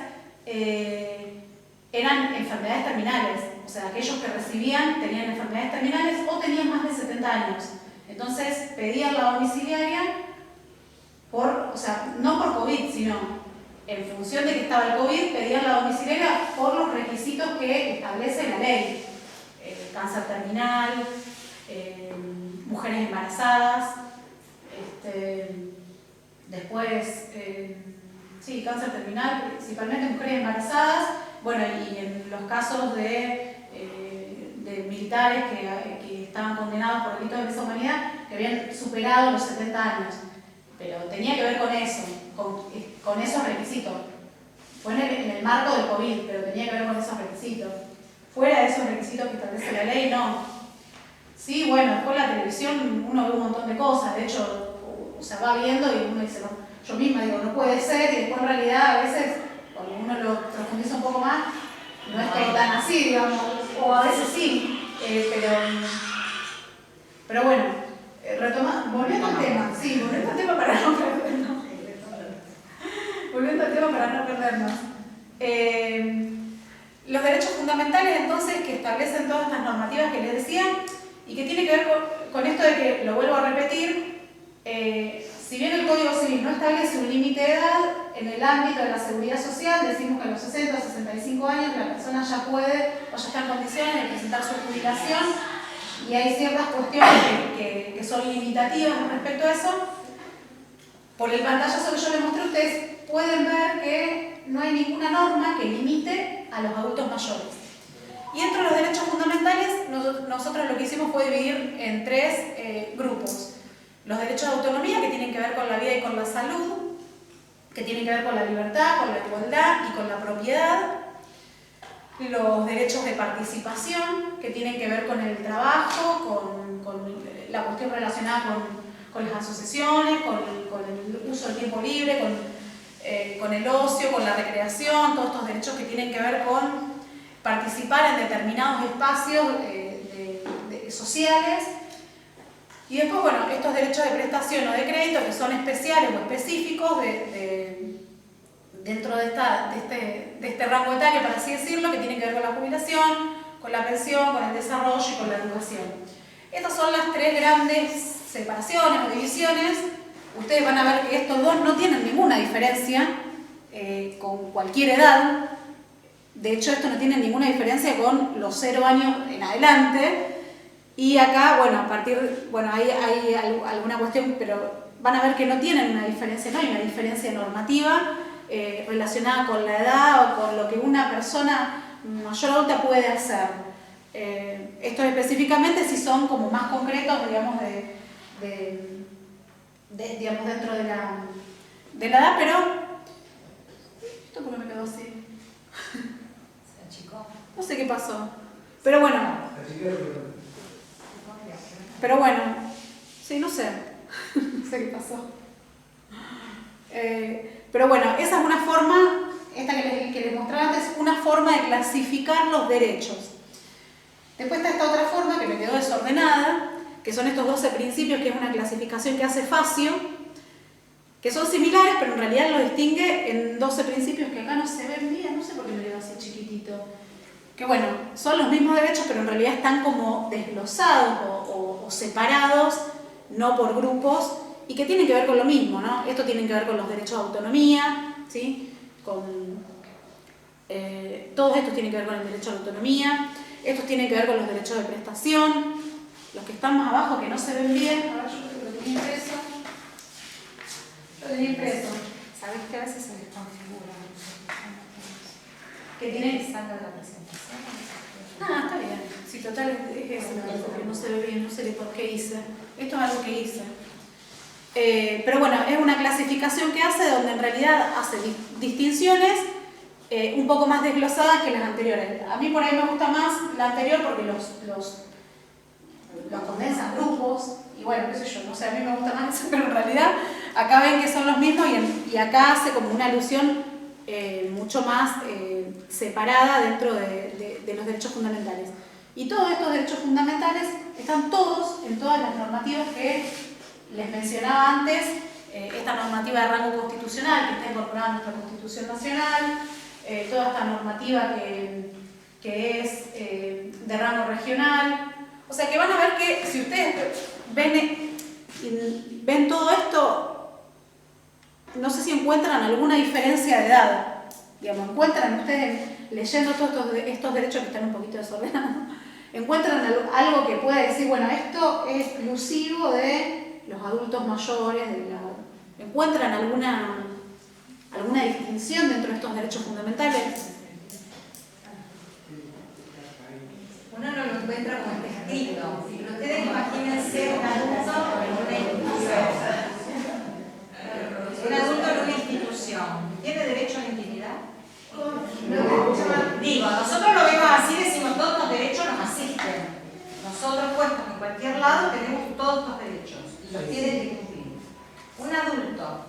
eran enfermedades terminales, o sea, aquellos que recibían tenían enfermedades terminales o tenían más de 70 años. Entonces pedían la domiciliaria no por COVID, sino en función de que estaba el COVID, pedían la domiciliaria por los requisitos que establece la ley. Cáncer terminal, mujeres embarazadas, después, cáncer terminal, principalmente mujeres embarazadas, bueno, y en los casos de militares que estaban condenados por delitos de lesa humanidad, que habían superado los 70 años. Pero tenía que ver con eso, con esos requisitos. Fue en el marco del COVID, pero tenía que ver con esos requisitos. Fuera de esos requisitos que establece la ley, no. Sí, bueno, después en la televisión uno ve un montón de cosas, de hecho, va viendo y uno dice, no, yo misma digo, no puede ser, y después en realidad a veces, cuando uno lo profundiza un poco más, no es todo tan así, digamos, o a veces sí, pero bueno, Volviendo al tema, sí, volviendo al tema para no perdernos. Volviendo al tema para no perdernos. Los derechos fundamentales, entonces, que establecen todas estas normativas que les decía, y que tiene que ver con esto de que, lo vuelvo a repetir, si bien el Código Civil no establece un límite de edad, en el ámbito de la seguridad social decimos que a los 60 o 65 años la persona ya puede o ya está en condiciones de presentar su jubilación, y hay ciertas cuestiones que son limitativas respecto a eso. Por el pantallazo que yo les mostré, ustedes pueden ver que no hay ninguna norma que limite a los adultos mayores. Y dentro de los derechos fundamentales, nosotros lo que hicimos fue dividir en tres grupos. Los derechos de autonomía, que tienen que ver con la vida y con la salud, que tienen que ver con la libertad, con la igualdad y con la propiedad. Los derechos de participación, que tienen que ver con el trabajo, con la cuestión relacionada con las asociaciones, con el uso del tiempo libre, con el ocio, con la recreación, todos estos derechos que tienen que ver con participar en determinados espacios sociales. Y después, bueno, estos derechos de prestación o de crédito que son especiales o específicos dentro de este rango etario, por así decirlo, que tienen que ver con la jubilación, con la pensión, con el desarrollo y con la educación. Estas son las tres grandes separaciones o divisiones. Ustedes van a ver que estos dos no tienen ninguna diferencia con cualquier edad. De hecho, esto no tiene ninguna diferencia con los 0 años en adelante. Y acá, bueno, hay alguna cuestión, pero van a ver que no tienen una diferencia, no hay una diferencia normativa relacionada con la edad o con lo que una persona mayor adulta puede hacer. Estos específicamente sí son como más concretos, digamos, digamos dentro de la edad, pero... ¿Esto por qué me quedó así? ¿Se achicó? No sé qué pasó, pero bueno... sí, no sé. No sé qué pasó. Pero bueno, esa es una forma, esta que les mostraba antes, una forma de clasificar los derechos. Después está esta otra forma que me quedó desordenada, que son estos 12 principios, que es una clasificación que hace Facio, que son similares, pero en realidad lo distingue en 12 principios que acá no se ven bien, no sé por qué me quedó así chiquitito. Que bueno, son los mismos derechos, pero en realidad están como desglosados o separados, no por grupos, y que tienen que ver con lo mismo, ¿no? Esto tiene que ver con los derechos de autonomía, ¿sí? Todos estos tienen que ver con el derecho de autonomía, estos tienen que ver con los derechos de prestación, los que están más abajo que no se ven bien, a ver, yo creo que lo tenía impreso. Lo tenía impreso. ¿Sabes que a veces se desconfigura? Que tiene... Saca de la presentación. Está bien. Si total es eso, porque no se ve bien, no sé por qué hice. Esto es algo que hice. Pero bueno, es una clasificación que hace donde en realidad hace distinciones un poco más desglosadas que las anteriores. A mí por ahí me gusta más la anterior porque los condensa en grupos y bueno, qué sé yo, no sé, a mí me gusta más eso, pero en realidad acá ven que son los mismos y acá hace como una alusión mucho más separada dentro de los derechos fundamentales. Y todos estos derechos fundamentales están todos en todas las normativas que les mencionaba antes, esta normativa de rango constitucional que está incorporada en nuestra Constitución Nacional, toda esta normativa que es de rango regional. O sea que van a ver que si ustedes ven todo esto, no sé si encuentran alguna diferencia de edad. Digamos, encuentran ustedes leyendo todos estos derechos que están un poquito desordenados, encuentran algo que pueda decir, bueno, esto es exclusivo de los adultos mayores, ¿encuentran alguna distinción dentro de estos derechos fundamentales? Uno no lo encuentra como escrito, pero ustedes imagínense un adulto en una institución. Un adulto en una institución, ¿tiene derecho a la intimidad? Digo, nosotros lo vemos así, decimos todos estos derechos nos asisten. Nosotros puestos en cualquier lado tenemos todos estos derechos y los tienen que cumplir. Un adulto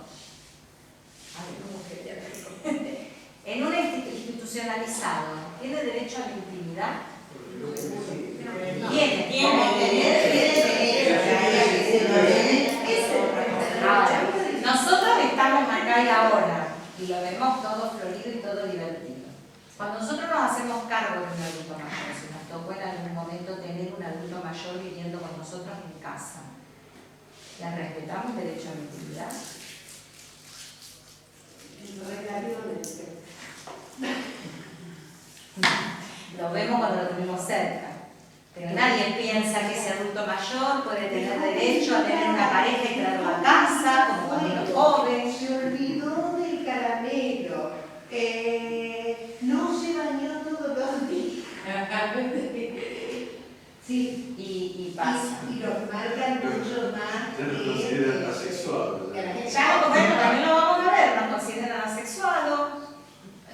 en un institucionalizado tiene derecho a la intimidad. Tiene derecho. hay ahora y lo vemos todo florido y todo divertido. Cuando nosotros nos hacemos cargo de un adulto mayor, si nos tocó en algún momento tener un adulto mayor viviendo con nosotros en casa, ¿le respetamos derecho a la intimidad? Lo vemos cuando lo tenemos cerca. Pero nadie piensa que ese adulto mayor puede tener derecho a tener una pareja y traerlo a casa, como cuando era joven. Se olvidó del caramelo. No se bañó todos los días. Sí. Y pasa. Y los marcan mucho más. Ya lo consideran asexual. Ya, bueno, también lo vamos a ver, nos consideran asexuados.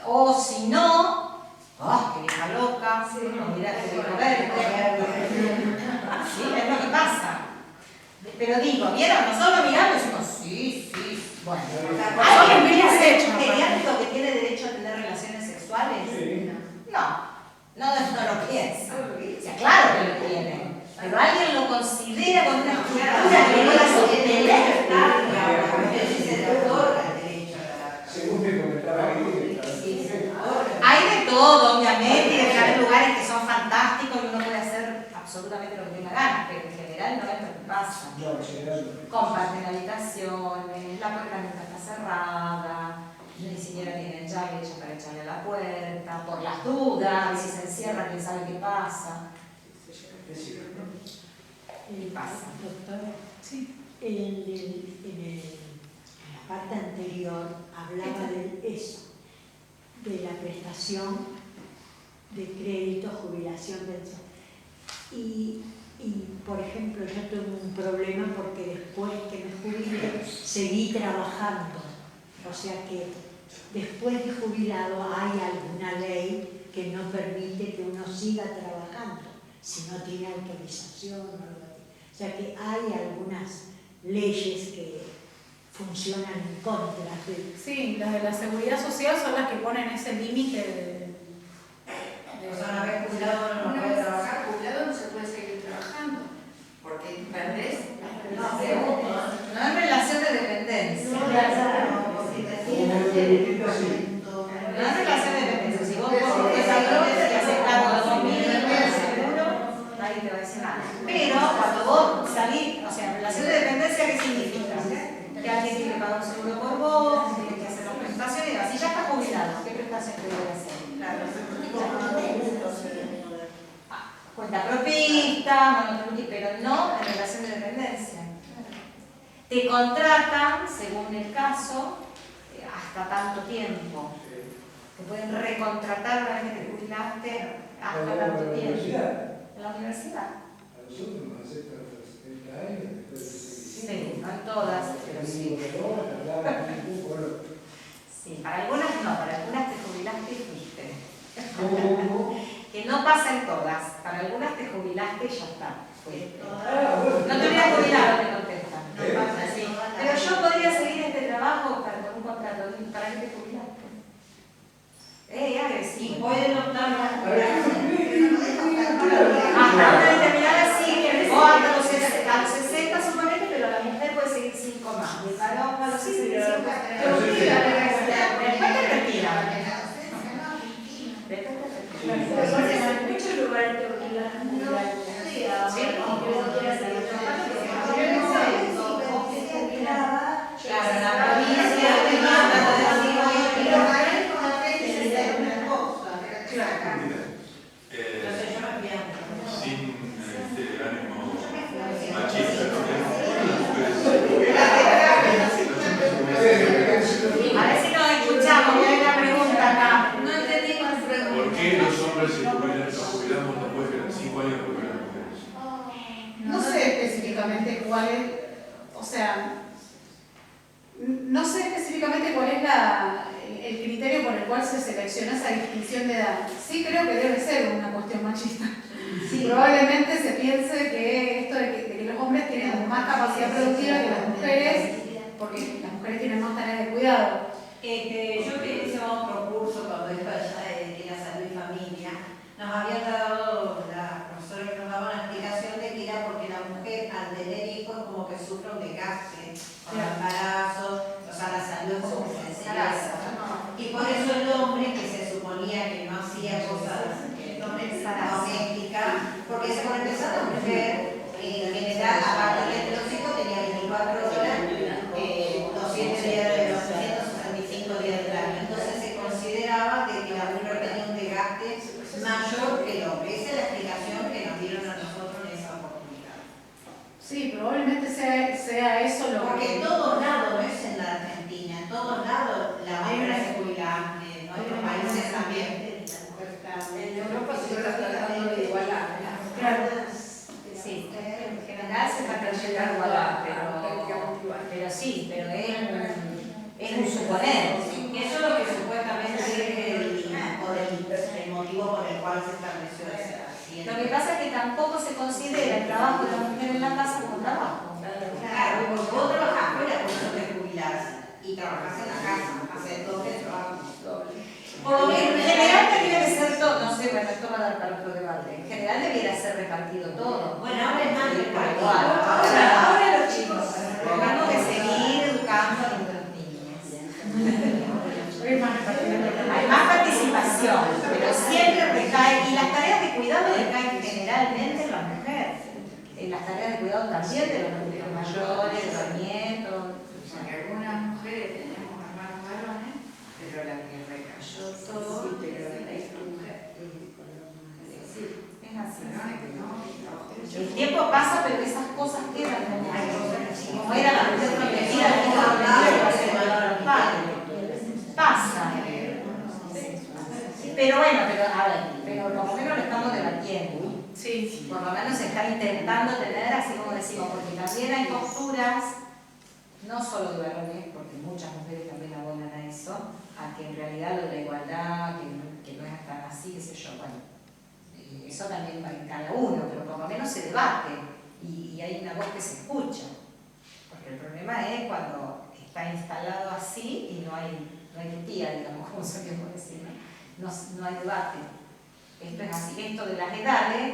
O si no, ¡oh, qué vieja loca! No, mira que rico verte. Sí, es lo que pasa. Pero digo, ¿vieron? Nosotros miramos y decimos, sí, bueno. ¿Alguien piensa un geriátrico que tiene derecho a tener relaciones sexuales? Sí. No lo piensa. O sea, claro que lo tiene. Pero alguien lo considera con una estructura que no la sostiene. Según me comentaba ahí, Hay de todo, obviamente, y debe haber lugares que son fantásticos y uno puede hacer absolutamente lo que tenga ganas, pero en general no es lo que pasa. no, en general no. Comparten habitaciones, la puerta nunca está cerrada, ni siquiera tienen llave hecha para echarle a la puerta, por las dudas, si se encierra, quién sabe qué pasa. ¿Qué pasa? Doctora, sí. En la parte anterior hablaba de eso, de la prestación de crédito, jubilación, pensión. Y, por ejemplo, yo tuve un problema porque después que me jubilé seguí trabajando. O sea que después de jubilado hay alguna ley que no permite que uno siga trabajando si no tiene autorización o algo así. O sea que hay algunas leyes que funcionan en contra de... Sí, las de la seguridad social son las que ponen ese límite de... O sea, una vez jubilado no Una puede vez trabajar. jubilado no se puede seguir trabajando, porque perdés. No es relación de dependencia. No es relación de dependencia. Si vos te salvas y haces cargo de 2.000 seguro, nadie te va a decir nada. Pero cuando vos salís, o sea, relación de dependencia, ¿qué significa? Que alguien tiene que pagar un seguro por vos, tiene que hacer las prestaciones, y así ya estás jubilado. ¿Qué prestación te voy a hacer? Cuenta propista, pero no en relación de dependencia. Te contratan, según el caso, hasta tanto tiempo. Te pueden recontratar una vez que te jubilaste hasta tanto tiempo. ¿En la universidad? A nosotros nos aceptan hasta los 70 años, después de 65. Sí, no en todas, pero sí. Sí, para algunas no, para algunas te jubilaste y fuiste. Que no pasa en todas, para algunas te jubilaste y ya está. No te hubieras jubilado, te contestan. No pasa así. Pero yo podría seguir este trabajo con un contrato. ¿Para qué te jubilaste? Agresivo. Y pueden optar hasta una determinada sí, o hasta los 60 suponete, pero la mujer puede seguir 5 más. Y el varón a los 65. Después te retiran. Muchos lugares te claro, la provincia Sin ánimo machista, A ver si nos escuchamos, que hay una pregunta acá. No entendí más preguntas. ¿por qué los hombres se jubilan, nos jubilamos después de 5 años después de las mujeres? No sé específicamente cuál es, o sea, no sé específicamente cuál es el criterio por el cual se selecciona esa distinción de edad. Sí creo que debe ser una cuestión machista. Sí, probablemente se piense que esto de que los hombres tienen más capacidad productiva que las mujeres, porque las mujeres tienen más tareas de cuidado. Yo que hice otro curso cuando iba de la salud y familia, nos habían dado, la profesora que nos daba una explicación de que era porque la mujer al tener hijos como que sufre un desgaste con el embarazo, o sea, la salud es como doméstica, porque cuando empezó la mujer, en general, a partir de los hijos tenía 24 horas, 200 días de los 365 días del año. Entonces se consideraba de que la mujer tenía un desgaste mayor que el hombre. Esa es la explicación que nos dieron a nosotros en esa oportunidad. Sí, probablemente sea eso lo Porque que... en todos lados, no es en la Argentina, en todos lados la mujer se jubilan, en otros países también. En Europa se está tratando de igualar. Claro. Sí, en general se trata de llegar a igualdad, pero sí, pero es un suponer. Eso es lo que supuestamente es el motivo por el cual se estableció esa. Lo que pasa es que tampoco se considera el trabajo de la mujer en la casa como trabajo. Claro, porque vos trabajás fuera, por eso te jubilás y trabajás en la casa, haces doble trabajo. Por lo menos, en general debería de ser todo, no sé, bueno, esto va a dar para otro debate. En general debiera ser repartido todo. Bueno, ahora es más repartido. Ahora los chicos, tengamos que seguir educando a nuestros niños. Hay más participación, pero siempre recae, y las tareas de cuidado recaen generalmente en la mujer. En las tareas de cuidado también de los adultos mayores, de los nietos. Porque algunas mujeres tenemos hermanos varones, pero la que recayó todo es tu mujer. Es así. El tiempo pasa, pero esas cosas quedan como era la mujer protegida, pasa. Pero bueno, a ver, pero por lo menos lo estamos debatiendo. Sí. Por lo menos se está intentando tener, así como decimos, porque también hay posturas, no solo de varones, porque muchas mujeres también abonan a eso, a que en realidad lo de la igualdad, que no es tan así, qué sé yo, bueno, eso también va en cada uno, pero por lo menos se debate y hay una voz que se escucha. Porque el problema es cuando está instalado así y no hay tutía, digamos, como solíamos decir, no hay debate. Esto es así. Esto de las edades,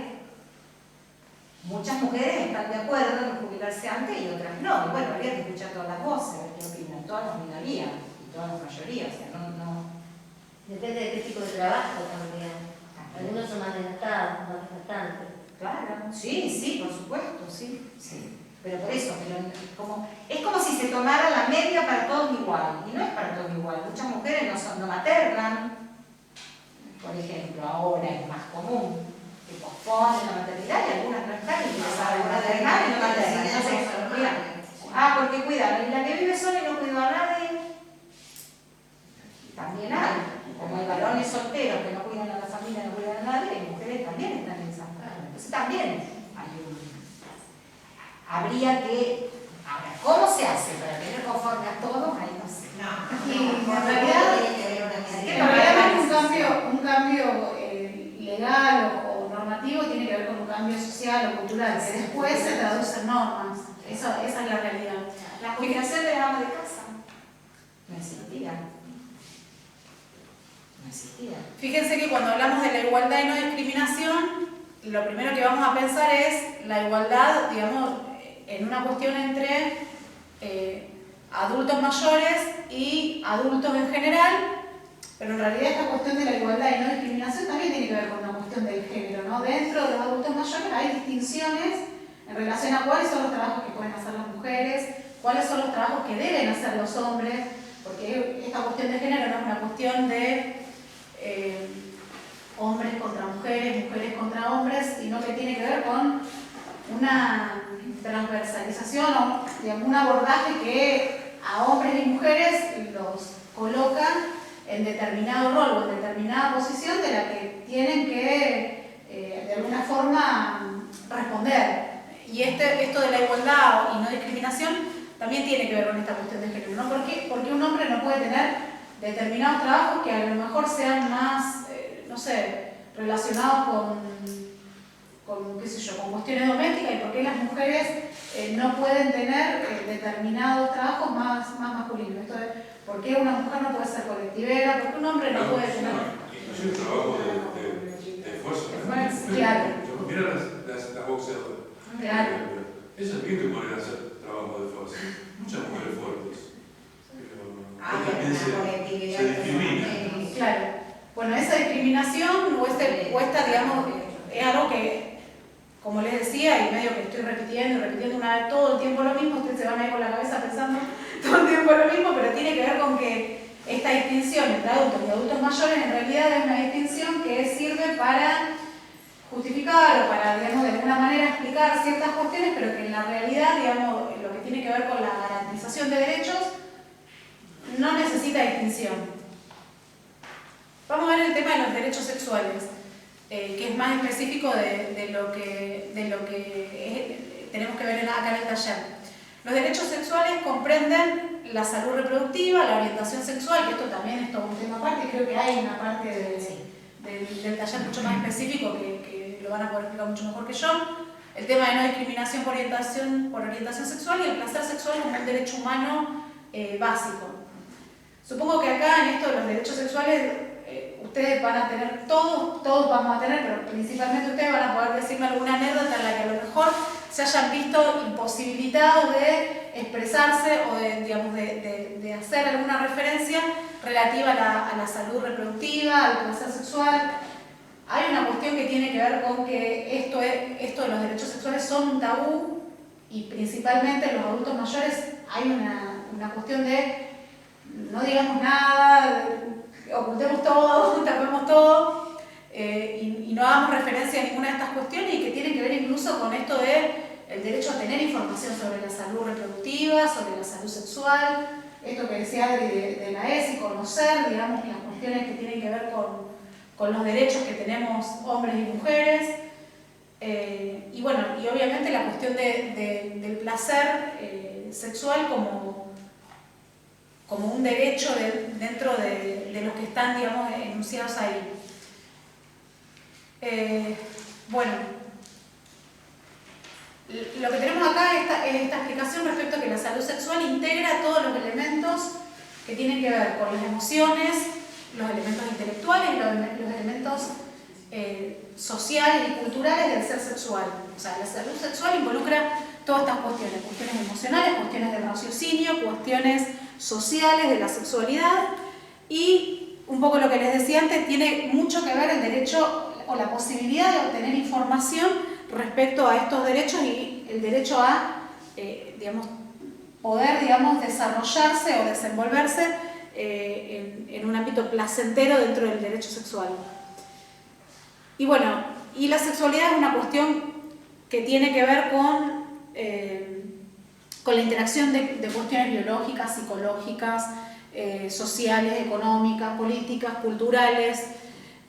muchas mujeres están de acuerdo en jubilarse antes y otras no. Y bueno, habría que escuchar todas las voces, a ver qué opinan, todas las minorías y todas las mayorías. O sea, no. Depende de qué tipo de trabajo también. Algunos son más desgastados, más desgastantes. Claro, sí, por supuesto, sí. Pero por eso, es como si se tomara la media para todos igual, y no es para todos igual. Muchas mujeres no maternan, por ejemplo, ahora es más común, que posponen la maternidad y algunas no están interesadas en maternar y no maternan. Entonces, mira, porque cuidan, y la que vive sola y no cuida a nadie, también hay. Como hay varones solteros que no cuidan a la familia, no cuidan a nadie, hay mujeres también están en esa parte. Entonces también hay habría que... Ahora, ¿cómo se hace para tener conforme a todos? Ahí no sé. Y en realidad un cambio legal o normativo tiene que ver con un cambio social o cultural, que después se traduce en normas. Esa es la realidad. La jubilación de la ama de casa no existía. Fíjense que cuando hablamos de la igualdad y no discriminación, lo primero que vamos a pensar es la igualdad, digamos, en una cuestión entre adultos mayores y adultos en general, pero en realidad esta cuestión de la igualdad y no discriminación también tiene que ver con una cuestión del género, ¿no? Dentro de los adultos mayores hay distinciones en relación a cuáles son los trabajos que pueden hacer las mujeres, cuáles son los trabajos que deben hacer los hombres, porque esta cuestión de género no es una cuestión de hombres contra mujeres, mujeres contra hombres, sino que tiene que ver con una transversalización o digamos, un abordaje que a hombres y mujeres los coloca en determinado rol o en determinada posición de la que tienen que de alguna forma responder. Y esto de la igualdad y no discriminación también tiene que ver con esta cuestión de género, ¿no? Porque un hombre no puede tener determinados trabajos que a lo mejor sean más, no sé, relacionados con qué sé yo, con cuestiones domésticas, y por qué las mujeres no pueden tener determinados trabajos más masculinos. Esto es, ¿por qué una mujer no puede ser colectivera? ¿Por qué un hombre no puede tener? Inclusive el trabajo de esfuerzo. Claro. Mira las boxeadoras. Claro. Ellas bien que pueden hacer trabajo de fuerza. Muchas mujeres fuertes. Pero también se discrimina. Claro. Bueno, esa discriminación o esta, digamos, es algo que, como les decía, y medio que estoy repitiendo todo el tiempo lo mismo, ustedes se van a ir con la cabeza pensando todo el tiempo lo mismo, pero tiene que ver con que esta distinción entre adultos y adultos mayores en realidad es una distinción que sirve para justificar o para, digamos, de alguna manera explicar ciertas cuestiones, pero que en la realidad, digamos, lo que tiene que ver con la garantización de derechos no necesita distinción. Vamos a ver el tema de los derechos sexuales, que es más específico de lo que tenemos que ver acá en el taller. Los derechos sexuales comprenden la salud reproductiva, la orientación sexual, que esto también es todo un tema aparte, creo que hay una parte del taller mucho más específico que lo van a poder explicar mucho mejor que yo. El tema de no discriminación por orientación sexual y el placer sexual como un derecho humano básico. Supongo que acá en esto de los derechos sexuales ustedes van a tener, todos vamos a tener, pero principalmente ustedes van a poder decirme alguna anécdota en la que a lo mejor se hayan visto imposibilitados de expresarse o de hacer alguna referencia relativa a la salud reproductiva, al placer sexual. Hay una cuestión que tiene que ver con que esto de los derechos sexuales son un tabú y principalmente en los adultos mayores hay una cuestión de no digamos nada, ocultemos todo, tapemos todo y no hagamos referencia a ninguna de estas cuestiones y que tienen que ver incluso con esto de el derecho a tener información sobre la salud reproductiva, sobre la salud sexual, esto que decía Adri de la ESI, conocer, digamos, las cuestiones que tienen que ver con los derechos que tenemos hombres y mujeres, y bueno, y obviamente la cuestión del placer sexual como un derecho dentro de los que están, digamos, enunciados ahí. Bueno, lo que tenemos acá es esta explicación respecto a que la salud sexual integra todos los elementos que tienen que ver con las emociones, los elementos intelectuales y los elementos sociales y culturales del ser sexual. O sea, la salud sexual involucra todas estas cuestiones emocionales, cuestiones del raciocinio, cuestiones sociales de la sexualidad y un poco lo que les decía antes, tiene mucho que ver el derecho o la posibilidad de obtener información respecto a estos derechos y el derecho a poder desarrollarse o desenvolverse en un ámbito placentero dentro del derecho sexual. Y bueno, y la sexualidad es una cuestión que tiene que ver con la interacción de cuestiones biológicas, psicológicas, sociales, económicas, políticas, culturales.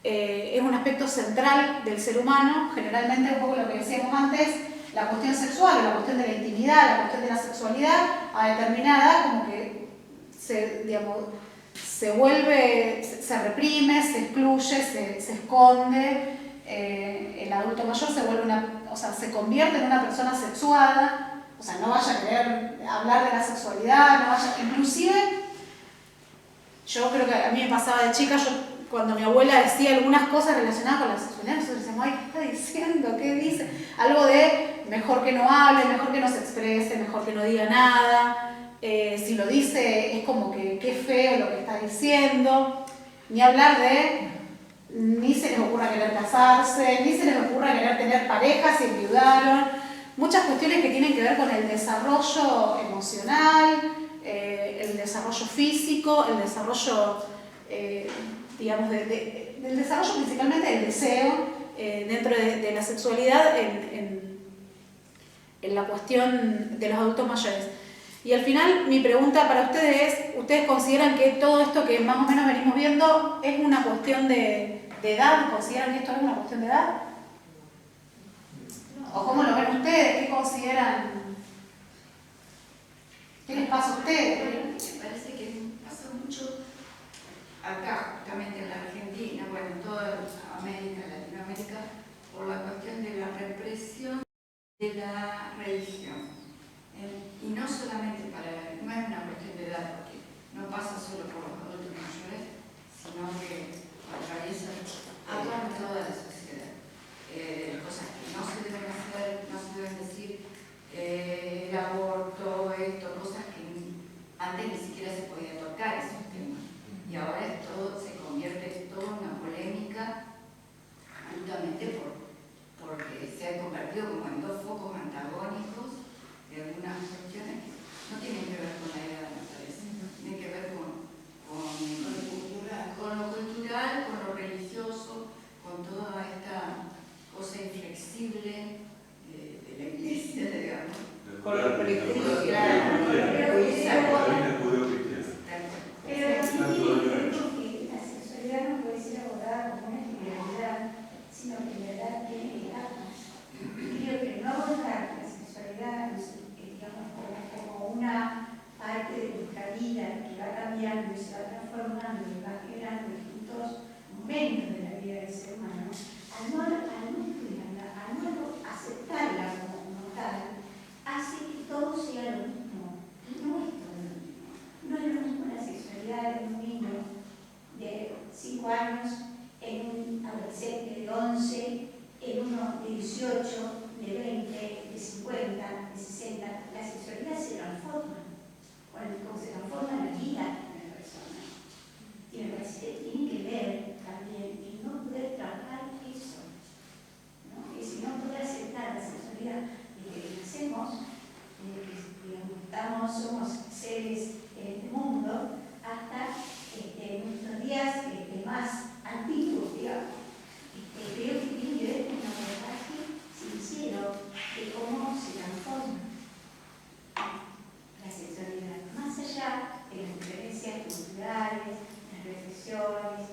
Es un aspecto central del ser humano, generalmente un poco lo que decíamos antes, la cuestión sexual, la cuestión de la intimidad, la cuestión de la sexualidad, a determinada como que se vuelve, se reprime, se excluye, se esconde. El adulto mayor se convierte en una persona sexuada, o sea, no vaya a querer hablar de la sexualidad, inclusive, yo creo que a mí me pasaba de chica, cuando mi abuela decía algunas cosas relacionadas con la sexualidad, nosotros decíamos, ay, ¿qué está diciendo? ¿Qué dice? Algo de mejor que no hable, mejor que no se exprese, mejor que no diga nada. Si lo dice es como que qué feo lo que está diciendo. Ni hablar de, ni se les ocurra querer casarse, ni se les ocurra querer tener parejas si enviudaron. Muchas cuestiones que tienen que ver con el desarrollo emocional, el desarrollo físico, el desarrollo, del desarrollo principalmente del deseo dentro de la sexualidad en la cuestión de los adultos mayores. Y al final mi pregunta para ustedes es, ¿ustedes consideran que todo esto que más o menos venimos viendo es una cuestión de edad? ¿Consideran que esto es una cuestión de edad? ¿O cómo lo ven ustedes? ¿Qué consideran? ¿Qué les pasa a ustedes? Me parece que pasa mucho acá, justamente en la Argentina, bueno, en toda América, Latinoamérica, por la cuestión de la represión de la religión. Y no solamente no es una cuestión de edad, porque no pasa solo por los adultos mayores, sino que atraviesa a toda la sociedad. Cosas que no se deben hacer, no se deben decir, el aborto, cosas que antes ni siquiera se podía tocar, esos temas sino que la edad tiene etapas. Creo que no abordar la sexualidad, digamos, como una parte de nuestra vida que va cambiando y se va transformando y va generando distintos momentos de la vida del ser humano, al no aceptarla como tal, hace que todo sea lo mismo. Y no es todo lo mismo. No es lo mismo la sexualidad de un niño de 5 años, en un adolescente de 11, en uno de 18, de 20, de 50, de 60. La sexualidad se transforma. Como se transforma la vida de la persona. Y me parece que tiene que ver también y no poder trabajar eso, ¿no? Y si no poder aceptar la sexualidad desde que nacemos, digamos, somos seres en este mundo, hasta nuestros días más antiguos, digamos. Creo que tiene que ver con un abordaje sincero de cómo se transforma la sexualidad, más allá de las diferencias culturales, las reflexiones,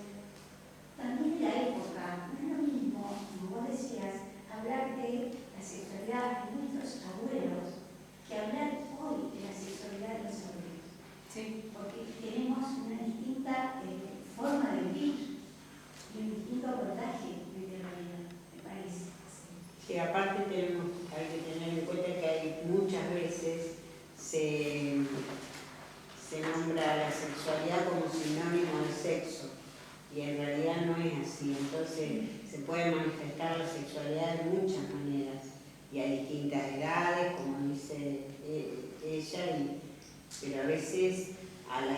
también de la época. No es lo mismo, como vos decías, hablar de la sexualidad de nuestros abuelos que hablar hoy de la sexualidad de los abuelos. Sí. Porque tenemos una distinta forma de vivir y un distinto abordaje de la vida, me parece. Sí, aparte hay que tener en cuenta que hay muchas veces se nombra la sexualidad como sinónimo de sexo y en realidad no es así. Entonces se puede manifestar la sexualidad de muchas maneras y a distintas edades, como dice ella, pero a veces al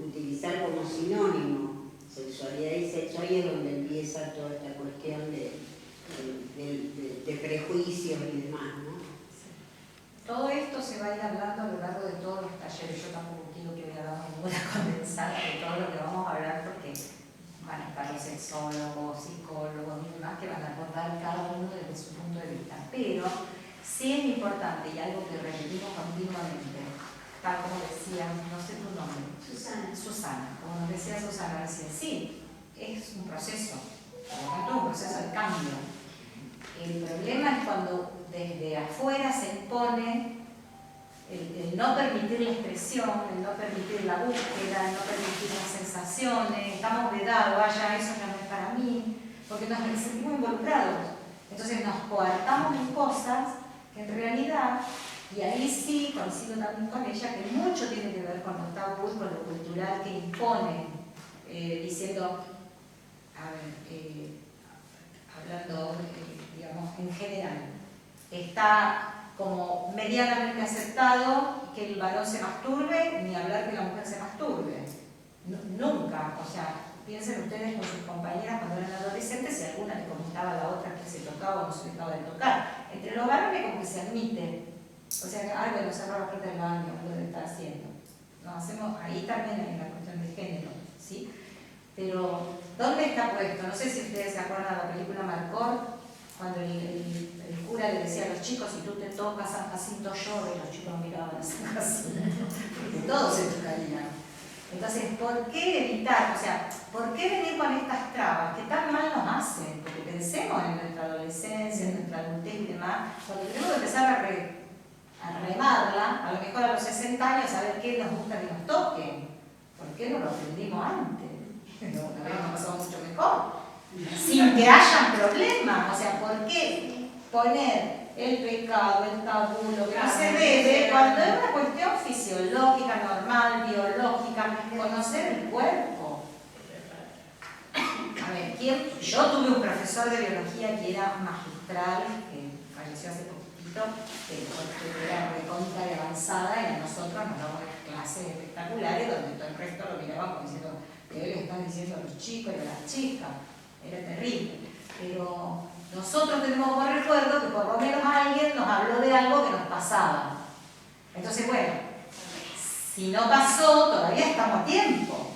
utilizar como sinónimo sexualidad y sexo, ahí es donde empieza toda esta cuestión de prejuicios y demás, ¿no? Todo esto se va a ir hablando a lo largo de todos los talleres. Yo tampoco quiero que hagamos ninguna condensada de todo lo que vamos a hablar porque van a estar los sexólogos, psicólogos y demás que van a abordar cada uno desde su punto de vista. Pero sí es importante y algo que repetimos continuamente, tal como decía, no sé tu nombre, Susana, como nos decía Susana recién, sí, es un proceso, un proceso de cambio. El problema es cuando desde afuera se impone el no permitir la expresión, el no permitir la búsqueda, el no permitir las sensaciones, estamos vedados, vaya, eso no es para mí, porque nos sentimos involucrados. Entonces nos coartamos en cosas que en realidad, y ahí sí coincido también con ella, que mucho tiene que ver con los tabús, con lo cultural que imponen, diciendo, hablando, digamos, en general, está como medianamente aceptado que el varón se masturbe, ni hablar que la mujer se masturbe. Nunca, o sea, piensen ustedes con sus compañeras cuando eran adolescentes, si alguna le comentaba a la otra que se tocaba o no se dejaba de tocar. Entre los varones como que se admite, o sea, ay, bueno, cerró la puerta del baño, lo debe estar haciendo. No, hacemos, ahí también hay una cuestión de género, ¿sí? Pero, ¿dónde está puesto? No sé si ustedes se acuerdan de la película Marcor, cuando el cura le decía a los chicos, si tú te tocas San Jacinto llora, y los chicos miraban a San Jacinto, porque todos se tocarían. Entonces, ¿por qué evitar? O sea, ¿por qué venir con estas trabas que tan mal nos hacen? Porque pensemos en nuestra adolescencia, en nuestra adultez y demás, cuando tenemos que empezar a remarla, a lo mejor a los 60 años, a ver qué nos gusta que nos toquen. ¿Por qué no lo aprendimos antes? No habíamos pasado mucho mejor. Sin que hayan problemas. O sea, ¿por qué poner el pecado, el tabú, lo que no se debe, cuando es una cuestión fisiológica, normal, biológica, conocer el cuerpo? A ver, yo tuve un profesor de biología que era magistral, que falleció hace poquito, que era de contra y avanzada, y a nosotros nos damos clases espectaculares donde todo el resto lo miraban como diciendo, que hoy le están diciendo a los chicos y a las chicas. Era terrible. Pero nosotros tenemos como recuerdo que por lo menos alguien nos habló de algo que nos pasaba. Entonces, bueno, si no pasó, todavía estamos a tiempo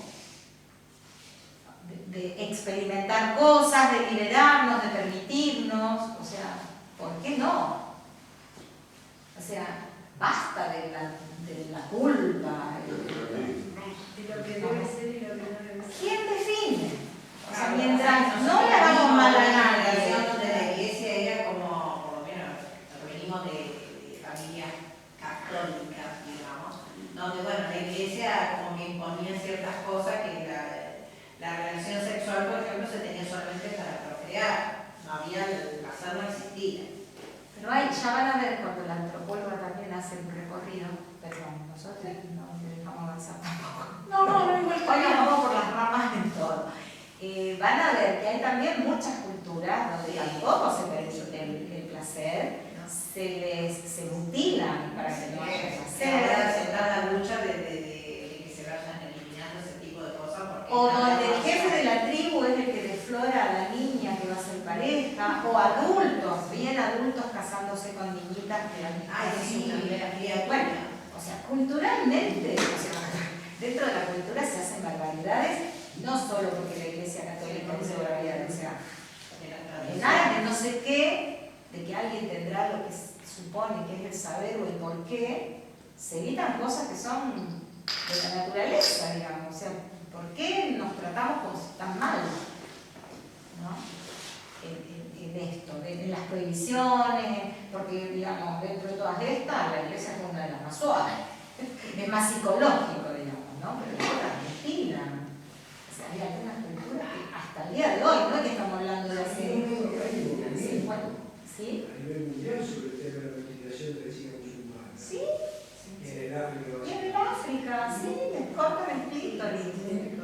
de experimentar cosas, de liberarnos, de permitirnos. O sea, ¿por qué no? O sea, basta de la culpa. De lo que debe ser y lo que no debe ser. ¿Quién define? O sea, mientras no le hagamos imponía ciertas cosas que la relación sexual, por ejemplo, se tenía solamente para procrear, no había, el placer no existía. Pero ahí ya van a ver cuando la antropóloga también hace un recorrido, perdón, nosotros no dejamos avanzar tampoco. No, igual. Hoy nos vamos por las ramas en todo. Van a ver que hay también muchas culturas donde tampoco se permite el placer, se mutilan para que no haya placer. Se está la lucha de que se vayan eliminando ese tipo de cosas. Porque O donde el jefe de la tribu es el que deflora a la niña que va a ser pareja, o adultos, bien adultos casándose con niñitas que bueno, o sea, culturalmente, o sea, dentro de la cultura se hacen barbaridades, no solo porque la Iglesia Católica dice barbaridades, o sea, en arte no sé qué, de que alguien tendrá lo que supone que es el saber o el por qué, se evitan cosas que son de la naturaleza, digamos, o sea, ¿por qué nos tratamos tan mal? ¿No? En esto, en las prohibiciones, porque digamos, dentro de todas estas, la Iglesia es una de las más suaves, es más psicológico, digamos, ¿no? Pero la Argentina, o sea, hay algunas culturas que hasta el día de hoy, no es que estamos hablando de hace 50, ¿sí? A nivel mundial sobre el tema de la fertilización de la chica musulmana. Sí. Y en el África. Y en el África, sí, les cortan el clítoris.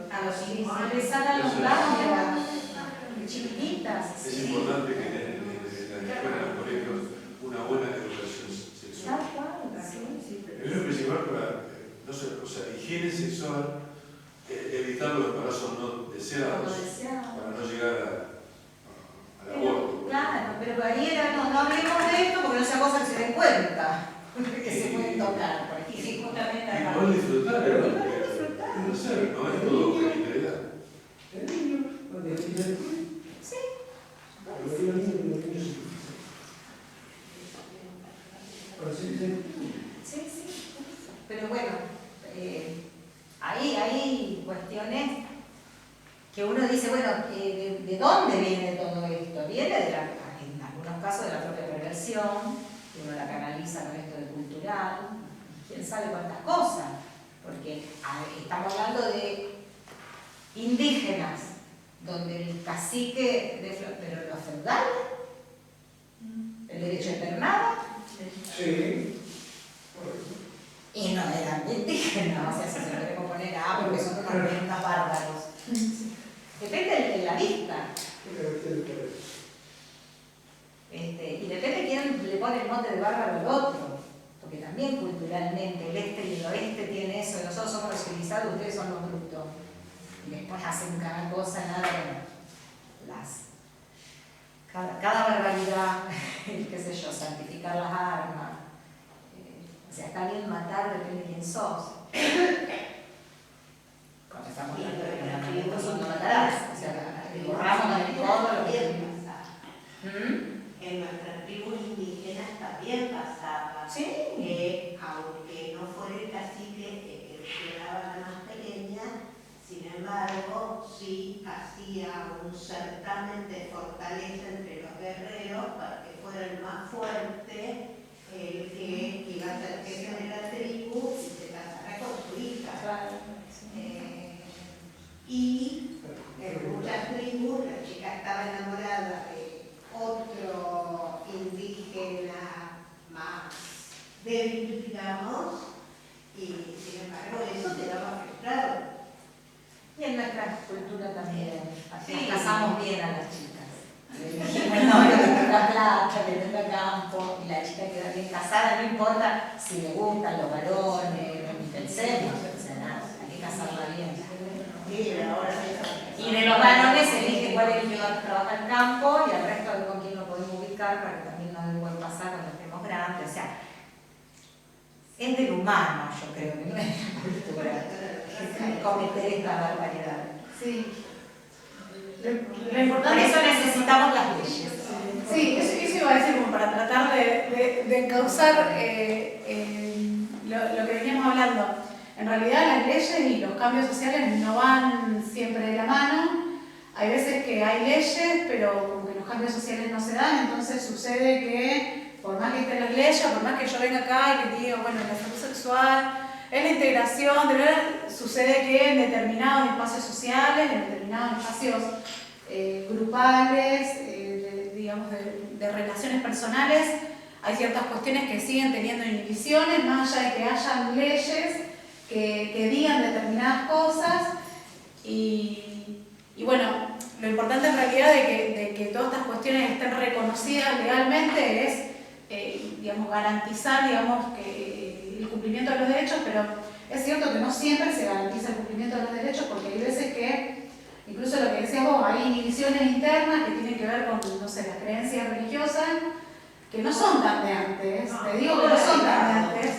A los hijos. Les sacan los labios, chiquititas. Es sí. importante que en la escuela, en los colegios, una buena educación sexual. Tal cual, sí. Es lo principal para, no sé, o sea, higiene sexual, evitar los embarazos no deseados, para no llegar al aborto. Claro, pero ahí era, no hablemos de esto porque no sea cosa que se den cuenta, que se pueden tocar, por ejemplo. Sí, justamente Y acá. poder disfrutar, ¿no? No sé, no es todo genitalidad. El niño, cuando es el Sí. los niños Sí. Pero bueno, ahí hay cuestiones que uno dice, bueno, ¿de dónde viene todo esto? Viene de en algunos casos de la propia perversión, que uno la canaliza con esto de cultural, quién sabe cuántas cosas, porque estamos hablando de indígenas, donde el cacique, pero los feudales, el derecho de pernada, Sí. y no eran indígenas, o sea, si se lo queremos poner porque son unos rentas bárbaros. Depende de la vista. Y depende quién le pone el mote de bárbaro al otro, porque también culturalmente el este y el oeste tiene eso, nosotros somos los civilizados, ustedes son los brutos. Y después hacen cada cosa, nada, bueno, cada barbaridad, qué sé yo, santificar las armas. O sea, está bien matar, depende de quién sos. Cuando estamos hablando de mandamientos, no matarás. O sea, borramos de todo lo que En nuestras tribus indígenas también pasaba que, aunque no fuera el cacique que cuidaba a la más pequeña, sin embargo, sí hacía un certamen de fortaleza entre los guerreros para que fuera el más fuerte el que iba a ser jefe de la tribu y se casara con su hija. Y en muchas tribus la chica estaba enamorada de otro indígena más débil, digamos, y sin embargo eso quedaba frustrado. Y en nuestra cultura también. Sí. Casamos bien a las chicas. Le dijimos, no, que tenga plata, que tenga campo, y la chica queda bien casada, no importa si le gustan los varones, ni pensemos, o sea, nada, hay que casarla bien. Y de los varones se elige cuál es el que va a trabajar en campo y al resto a ver con quién lo podemos ubicar para que también nos dé buen pasar cuando estemos grandes. O sea, es del humano, yo creo, que no es de la cultura cometer esta barbaridad. Sí. Lo Por importante eso necesitamos las leyes. Sí, eso iba a decir como para tratar de encauzar lo que veníamos hablando. En realidad las leyes y los cambios sociales no van siempre de la mano. Hay veces que hay leyes, pero como que los cambios sociales no se dan, entonces sucede que por más que estén las leyes, por más que yo venga acá y que diga, bueno, la salud sexual es la integración, de verdad sucede que en determinados espacios sociales, en determinados espacios grupales, digamos de relaciones personales, hay ciertas cuestiones que siguen teniendo inhibiciones, más allá de que hayan leyes que digan determinadas cosas. Y bueno, lo importante en realidad de que todas estas cuestiones estén reconocidas legalmente es, digamos, garantizar, digamos, que el cumplimiento de los derechos, pero es cierto que no siempre se garantiza el cumplimiento de los derechos, porque hay veces que, incluso lo que decías vos, hay inhibiciones internas que tienen que ver con, no sé, las creencias religiosas, que no son tan de antes, te digo que no son tan de antes,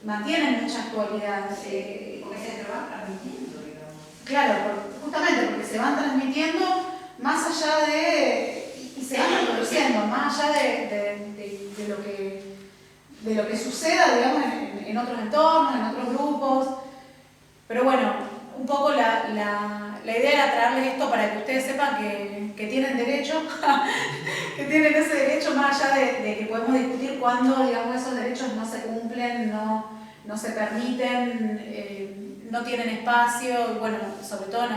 mantienen mucha actualidad. Porque se te va transmitiendo, digamos. Claro, justamente porque se van transmitiendo más allá de, y se van reproduciendo, más allá de lo que suceda, digamos, en otros entornos, en otros grupos. Pero bueno, un poco la idea era traerles esto para que ustedes sepan que tienen derecho, que tienen ese derecho, más allá de que podemos discutir cuándo, digamos, esos derechos no se cumplen, no se permiten, no tienen espacio, y bueno, sobre todo en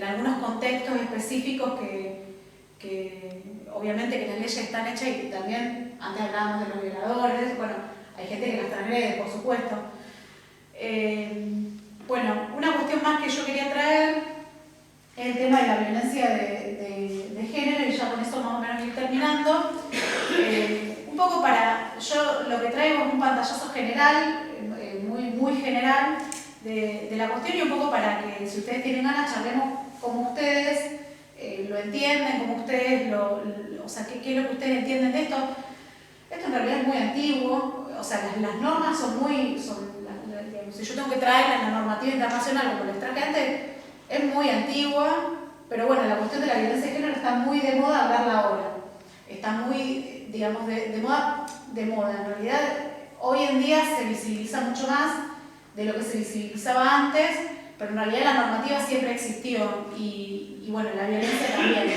algunos contextos específicos que obviamente que las leyes están hechas, y también antes hablábamos de los violadores, bueno, hay gente que las transgrede, por supuesto. Bueno, una cuestión más que yo quería traer es el tema de la violencia de género, y ya con eso más o menos ir terminando. Un poco yo lo que traigo es un pantallazo general, muy general, de la cuestión, y un poco para que, si ustedes tienen ganas, charlemos como ustedes lo entienden, como ustedes o sea, qué es lo que ustedes entienden de esto. Esto en realidad es muy antiguo, o sea, las normas digamos, si yo tengo que traer la normativa internacional como les traje antes, es muy antigua, pero bueno, la cuestión de la violencia de género está muy de moda hablarla ahora. Está muy, digamos, de moda. En realidad, hoy en día se visibiliza mucho más de lo que se visibilizaba antes, pero en realidad la normativa siempre existió, y bueno, la violencia también.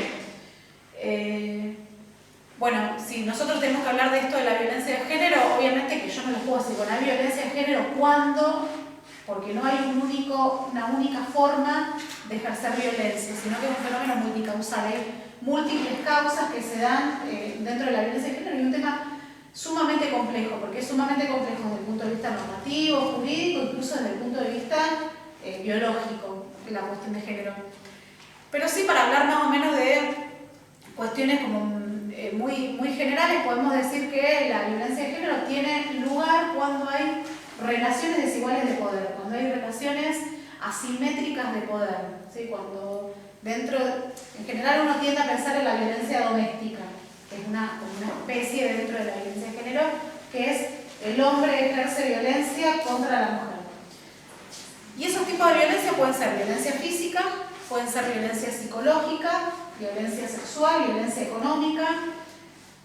Bueno, si nosotros tenemos que hablar de esto de la violencia de género, obviamente que yo no les puedo decir, bueno, hay violencia de género, ¿cuándo? Porque no hay una única forma de ejercer violencia, sino que es un fenómeno multicausal. Hay múltiples causas que se dan dentro de la violencia de género, y un tema sumamente complejo, porque es sumamente complejo desde el punto de vista normativo, jurídico, incluso desde el punto de vista biológico, la cuestión de género. Pero sí, para hablar más o menos de cuestiones como muy generales, podemos decir que la violencia de género tiene lugar cuando hay relaciones desiguales de poder, cuando hay relaciones asimétricas de poder, ¿sí? Cuando en general uno tiende a pensar en la violencia doméstica, que es una especie dentro de la violencia de género, que es el hombre ejerce violencia contra la mujer. Y esos tipos de violencia pueden ser violencia física, pueden ser violencia psicológica, violencia sexual, violencia económica,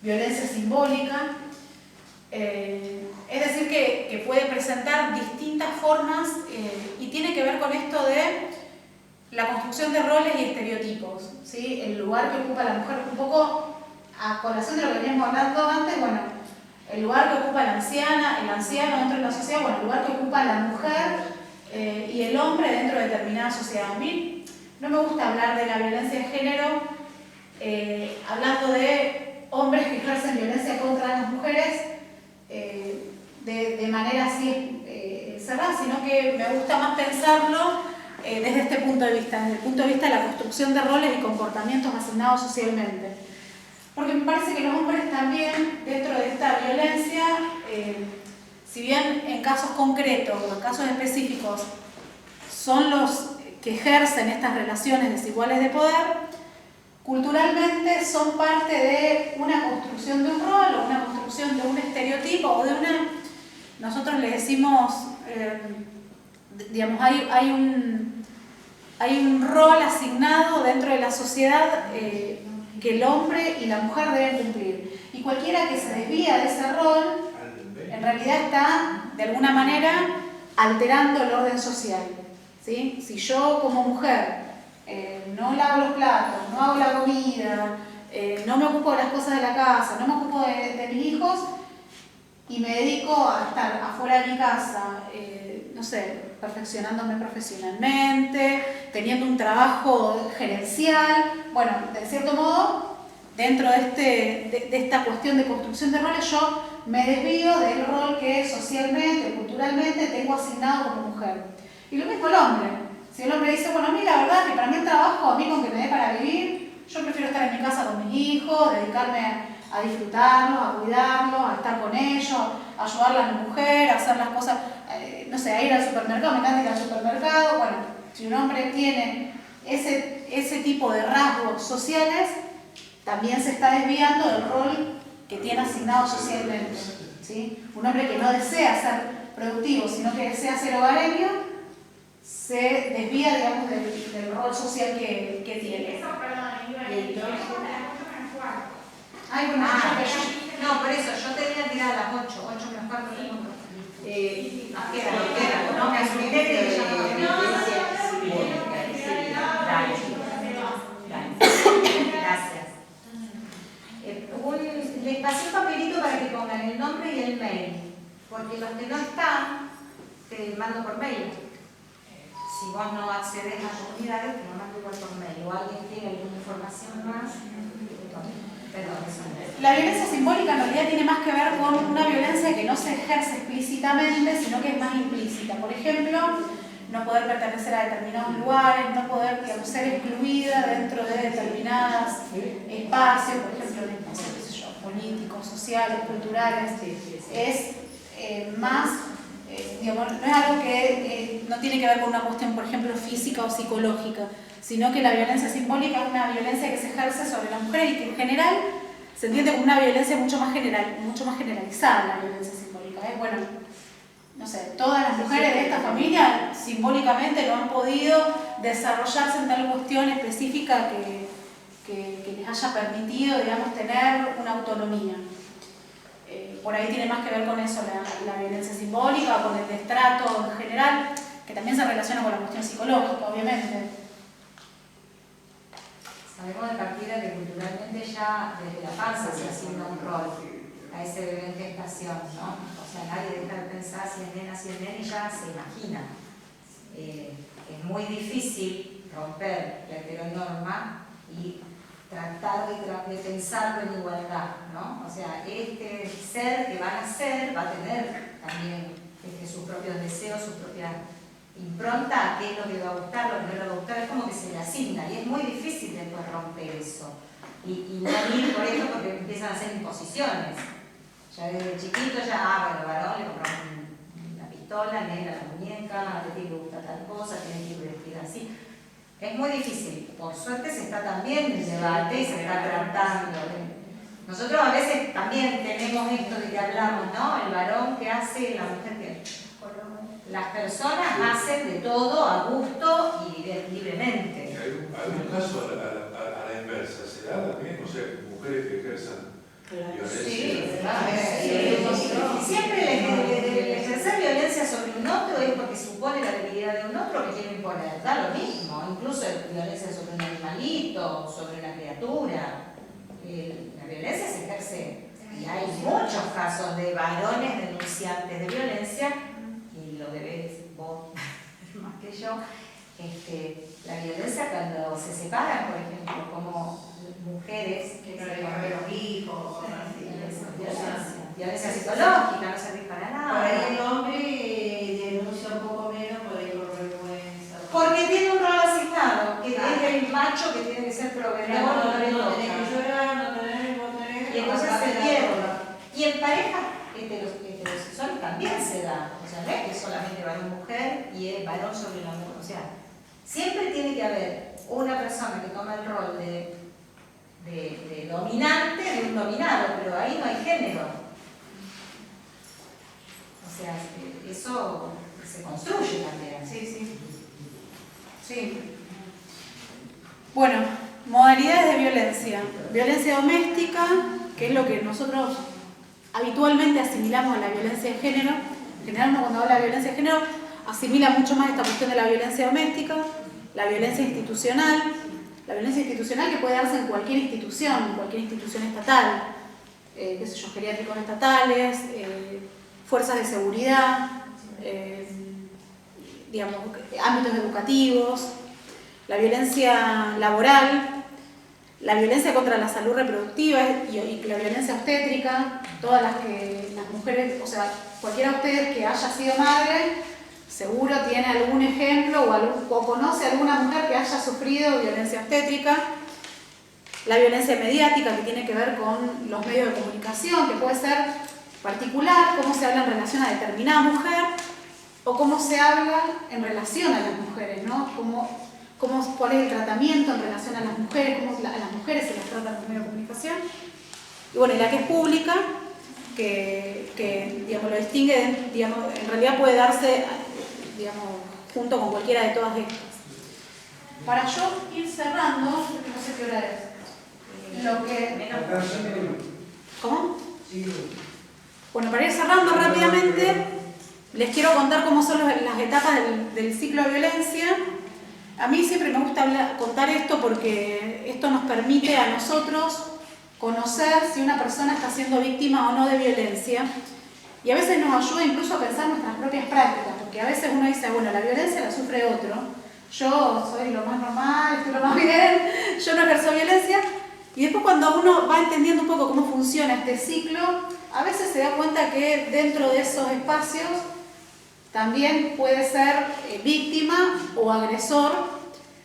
violencia simbólica. Es decir, que puede presentar distintas formas y tiene que ver con esto de la construcción de roles y estereotipos, ¿sí? El lugar que ocupa la mujer, un poco a colación de lo que veníamos hablando antes, bueno, el lugar que ocupa la anciana, el anciano dentro de la sociedad, bueno, el lugar que ocupa la mujer y el hombre dentro de determinada sociedad. A mí no me gusta hablar de la violencia de género hablando de hombres que ejercen violencia contra las mujeres de manera así cerrada, sino que me gusta más pensarlo desde este punto de vista, desde el punto de vista de la construcción de roles y comportamientos asignados socialmente. Porque me parece que los hombres también, dentro de esta violencia, si bien en casos concretos o en casos específicos son los que ejercen estas relaciones desiguales de poder, culturalmente son parte de una construcción de un rol o una construcción de un estereotipo o de una... Nosotros le decimos, digamos, hay un rol asignado dentro de la sociedad que el hombre y la mujer deben cumplir. Y cualquiera que se desvía de ese rol, en realidad está, de alguna manera, alterando el orden social, ¿sí? Si yo como mujer no lavo los platos, no hago la comida, no me ocupo de las cosas de la casa, no me ocupo de mis hijos, y me dedico a estar afuera de mi casa, no sé, perfeccionándome profesionalmente, teniendo un trabajo gerencial, bueno, de cierto modo, dentro de esta cuestión de construcción de roles, yo me desvío del rol que socialmente, culturalmente tengo asignado como mujer. Y lo mismo el hombre. Si el hombre dice, bueno, a mí la verdad que para mí el trabajo, a mí con que me dé para vivir, yo prefiero estar en mi casa con mis hijos, dedicarme a disfrutarlos, a cuidarlos, a estar con ellos, a ayudarla a mi mujer, a hacer las cosas, no sé, a ir al supermercado, me encanta ir al supermercado. Bueno, si un hombre tiene ese tipo de rasgos sociales, también se está desviando del rol que tiene asignado socialmente, ¿sí? Un hombre que no desea ser productivo, sino que desea ser hogareño, se desvía, digamos, del rol social que tiene. Ay, bueno, no, por eso, yo tenía tirada a las 8 menos cuarto. No, me asusté que ya Gracias. Les pasé un papelito para que pongan el nombre y el mail, porque los que no están, te mando por mail. Si vos no accedes a comunidades, te lo mando igual por mail. O alguien tiene alguna información más. La violencia simbólica en realidad tiene más que ver con una violencia que no se ejerce explícitamente, sino que es más implícita. Por ejemplo, no poder pertenecer a determinados lugares, no poder, digamos, ser excluida dentro de determinados espacios, por ejemplo, no sé, qué sé yo, políticos, sociales, culturales. Es más, digamos, no es algo que no tiene que ver con una cuestión, por ejemplo, física o psicológica, sino que la violencia simbólica es una violencia que se ejerce sobre la mujer y que en general se entiende como una violencia mucho más generalizada, la violencia simbólica. Bueno, no sé, todas las mujeres de esta familia simbólicamente no han podido desarrollarse en tal cuestión específica que les haya permitido, digamos, tener una autonomía. Por ahí tiene más que ver con eso la violencia simbólica o con el destrato en general, que también se relaciona con la cuestión psicológica, obviamente. Sabemos de partida que culturalmente ya desde la panza se asigna un rol a ese bebé en gestación, ¿no? O sea, nadie deja de pensar si es nena, y ya se imagina. Es muy difícil romper la heteronorma y tratar de pensarlo en igualdad, ¿no? O sea, este ser que va a nacer va a tener también sus propios deseos, su propia impronta, qué es lo que le va a gustar, lo que no le va a gustar, es como que se le asigna y es muy difícil después romper eso y no ir por eso porque empiezan a hacer imposiciones. Ya desde chiquito bueno, varón le compramos una pistola, negra la muñeca, le tiene que gustar tal cosa, tiene que ir vestida así. Es muy difícil. Por suerte se está también en el debate y se está tratando. Nosotros a veces también tenemos esto de que hablamos, ¿no? El varón que hace, la mujer que... Las personas hacen de todo a gusto y libremente. ¿Algún caso a la inversa? ¿Se da también? O sea, mujeres que ejerzan violencia. Sí. Siempre el ejercer violencia sobre un otro es porque supone la debilidad de un otro que quiere imponer. Da lo mismo, incluso violencia sobre un animalito, sobre una criatura. La violencia se ejerce, y hay muchos casos de varones denunciantes de violencia, y lo debes vos más que yo. La violencia cuando se separan, por ejemplo, como mujeres que se comen los hijos, violencia psicológica, no servís para nada. Por ahí el hombre denuncia un poco menos por ahí por vergüenza. Porque tiene un rol asignado, que es el macho que tiene que ser proveedor, no tenés que llorar, no tenés y entonces se pierde. Y en parejas heterosexuales también se da. O sea, no es que solamente varón-mujer y es varón sobre la mujer. O sea, siempre tiene que haber una persona que toma el rol de dominante de un dominado, pero ahí no hay género. O sea, eso se construye también. Sí. Bueno, modalidades de violencia. Violencia doméstica, que es lo que nosotros habitualmente asimilamos a la violencia de género. En general, uno cuando habla de violencia de género asimila mucho más esta cuestión de la violencia doméstica, la violencia institucional que puede darse en cualquier institución estatal. qué sé yo, geriátricos estatales, fuerzas de seguridad, digamos, ámbitos educativos, la violencia laboral, la violencia contra la salud reproductiva y la violencia obstétrica, todas las mujeres, o sea, cualquiera de ustedes que haya sido madre, seguro tiene algún ejemplo o conoce a alguna mujer que haya sufrido violencia obstétrica. La violencia mediática, que tiene que ver con los medios de comunicación, que puede ser particular, cómo se habla en relación a determinada mujer, o cómo se habla en relación a las mujeres, ¿no? ¿Cuál es el tratamiento en relación a las mujeres? ¿Cómo a las mujeres se las trata en los medios de comunicación? Y bueno, y la que es pública, que digamos, lo distingue, digamos, en realidad puede darse, digamos, junto con cualquiera de todas estas. Para yo ir cerrando, no sé qué hora es. ¿Cómo? Bueno, para ir cerrando rápidamente, les quiero contar cómo son las etapas del ciclo de violencia. A mí siempre me gusta contar esto porque esto nos permite a nosotros conocer si una persona está siendo víctima o no de violencia, y a veces nos ayuda incluso a pensar nuestras propias prácticas, porque a veces uno dice, bueno, la violencia la sufre otro, yo soy lo más normal, estoy lo más bien, yo no ejerzo violencia. Y después cuando uno va entendiendo un poco cómo funciona este ciclo, a veces se da cuenta que dentro de esos espacios también puede ser víctima o agresor,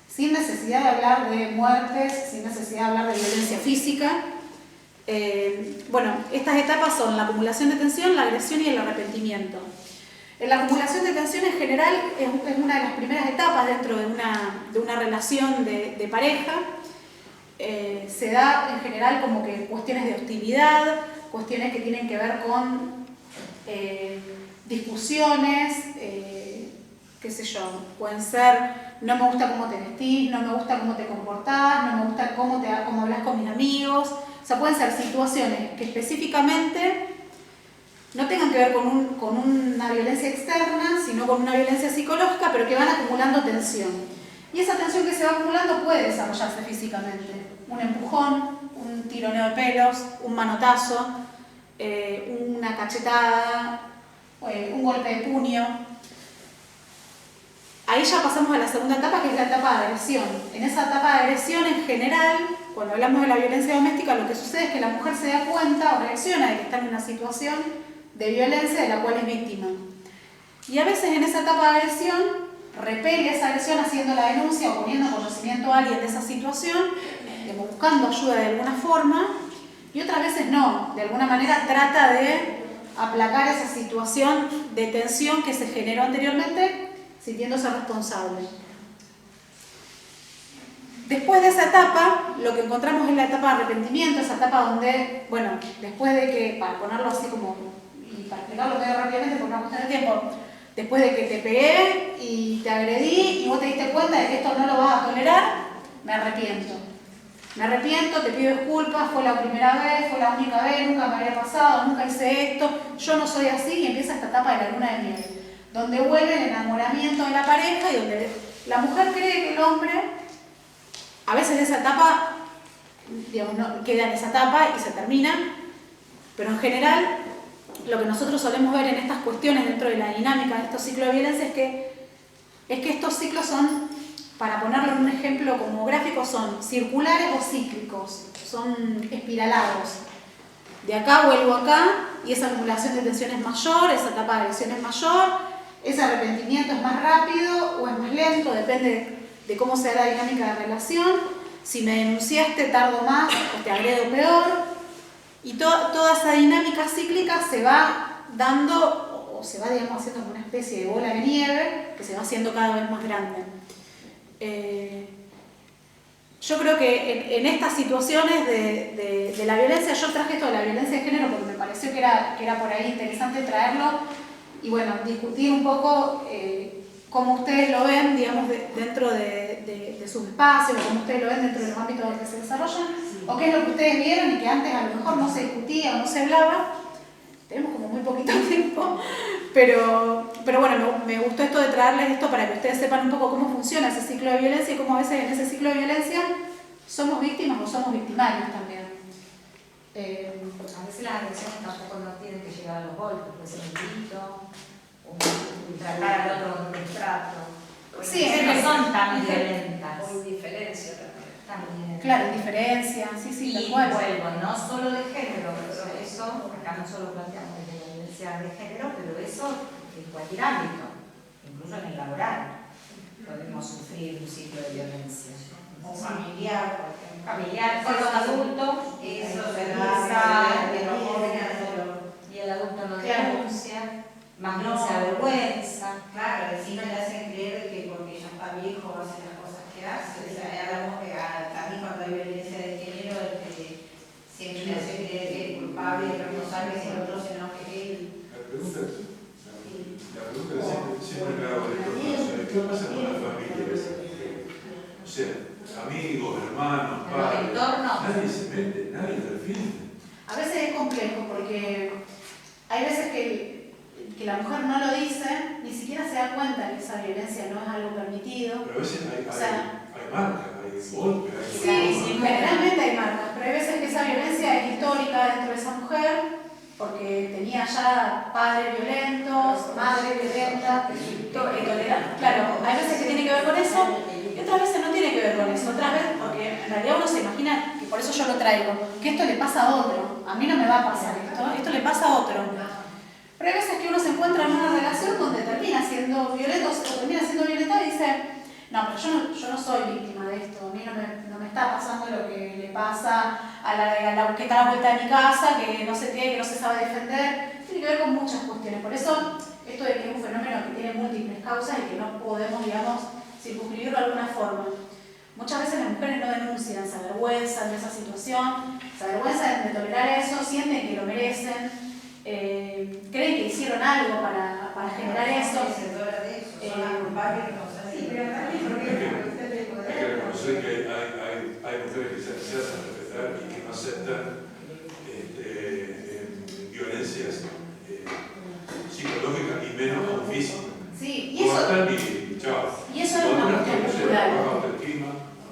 sin necesidad de hablar de muertes, sin necesidad de hablar de violencia física. Bueno, estas etapas son la acumulación de tensión, la agresión y el arrepentimiento. En la acumulación de tensión en general es una de las primeras etapas dentro de una relación de pareja. Se da en general como que cuestiones de hostilidad, cuestiones que tienen que ver con discusiones, qué sé yo, pueden ser no me gusta cómo te vestís, no me gusta cómo te comportás, no me gusta cómo hablas con mis amigos. O sea, pueden ser situaciones que específicamente no tengan que ver con una violencia externa, sino con una violencia psicológica, pero que van acumulando tensión. Y esa tensión que se va acumulando puede desarrollarse físicamente. Un empujón, un tironeo de pelos, un manotazo, una cachetada, un golpe de puño. Ahí ya pasamos a la segunda etapa, que es la etapa de agresión. En esa etapa de agresión, en general, cuando hablamos de la violencia doméstica, lo que sucede es que la mujer se da cuenta o reacciona de que está en una situación de violencia de la cual es víctima. Y a veces en esa etapa de agresión, repele esa agresión haciendo la denuncia o poniendo conocimiento a alguien de esa situación, buscando ayuda de alguna forma, y otras veces no, de alguna manera trata de aplacar esa situación de tensión que se generó anteriormente, sintiéndose responsable. Después de esa etapa, lo que encontramos es la etapa de arrepentimiento, esa etapa donde, bueno, después de que, para ponerlo así como, y para explicarlo medio rápidamente por una cuestión de tiempo, después de que te pegué y te agredí y vos te diste cuenta de que esto no lo vas a tolerar, me arrepiento. Me arrepiento, te pido disculpas, fue la primera vez, fue la única vez, nunca me había pasado, nunca hice esto, yo no soy así, y empieza esta etapa de la luna de miel, donde vuelve el enamoramiento de la pareja y donde la mujer cree que el hombre, a veces esa etapa, digamos, no, queda en esa etapa y se termina, pero en general lo que nosotros solemos ver en estas cuestiones dentro de la dinámica de estos ciclos de violencia es que estos ciclos son, para ponerlo en un ejemplo como gráfico, son circulares o cíclicos, son espiralados. De acá vuelvo acá y esa acumulación de tensión es mayor, esa etapa de agresión es mayor, ese arrepentimiento es más rápido o es más lento, depende de cómo sea la dinámica de relación. Si me denunciaste, tardo más o te agredo peor. Y toda esa dinámica cíclica se va dando, o se va, digamos, haciendo como una especie de bola de nieve que se va haciendo cada vez más grande. Yo creo que en estas situaciones de la violencia, yo traje esto de la violencia de género porque me pareció que era por ahí interesante traerlo y bueno, discutir un poco cómo ustedes lo ven, digamos, dentro de sus espacios, cómo ustedes lo ven dentro de los ámbitos en los que se desarrollan, o qué es lo que ustedes vieron y que antes a lo mejor no se discutía o no se hablaba. Tenemos como muy poquito tiempo, pero bueno, me gustó esto de traerles esto para que ustedes sepan un poco cómo funciona ese ciclo de violencia y cómo a veces en ese ciclo de violencia somos víctimas o somos victimarios también. A veces las agresiones tampoco no tienen que llegar a los golpes, puede ser un grito, un tratar al otro con un destrato. Sí, no son tan violentas. O indiferencia también. También. Claro, indiferencia, sí, sí, tal Y cual. vuelvo, no solo de género, pero eso, acá no solo planteamos desde la violencia de género, pero eso en cualquier ámbito, incluso en el laboral, podemos sufrir un ciclo de violencia. O familiar, por ejemplo. Familiar, con los adultos, Eso se se da, de los jóvenes. y el adulto no Claro. denuncia, más bien No. se avergüenza. Claro, encima le hacen creer que porque ya está viejo hace las cosas que hace. O sea, hablamos que también cuando hay violencia de género, siempre le hace creer que es culpable y responsable que el otro se enoje que él. La pregunta que siempre me hago de esto, ¿qué pasa con la familia? O sea, amigos, hermanos, En los padres, entornos. nadie se mete, nadie interfiere. A veces es complejo porque hay veces que la mujer no lo dice, ni siquiera se da cuenta que esa violencia no es algo permitido. Pero a veces hay O sea, marcas, hay golpes, hay... Sí, generalmente hay marcas, pero hay veces que esa violencia es histórica dentro de esa mujer porque tenía ya padres violentos, madre violenta, claro, hay veces que tiene que ver con eso y otras veces no tiene que ver con eso, otras veces porque en realidad uno se imagina, que por eso yo lo traigo, que esto le pasa a otro, a mí no me va a pasar esto le pasa a otro. Pero hay veces que uno se encuentra en una relación donde termina siendo violento o termina siendo violenta y dice, no, pero yo no soy víctima de esto, a mí no me está pasando lo que le pasa a la que está a la vuelta de mi casa, que no sé qué, que no se sabe defender, tiene que ver con muchas cuestiones. Por eso, esto de que es un fenómeno que tiene múltiples causas y que no podemos, digamos, circunscribirlo de alguna forma. Muchas veces las mujeres no denuncian, se avergüenzan de esa situación, se avergüenzan de tolerar eso, sienten que lo merecen, creen que hicieron algo para generar eso. Son las culpables y responsables. Sí, pero también Hay que reconocer que hay mujeres que se hacen respetar y que no aceptan violencias psicológicas y menos aún físicas. Sí, y chao. Y eso es una cuestión cultural. Baja autoestima,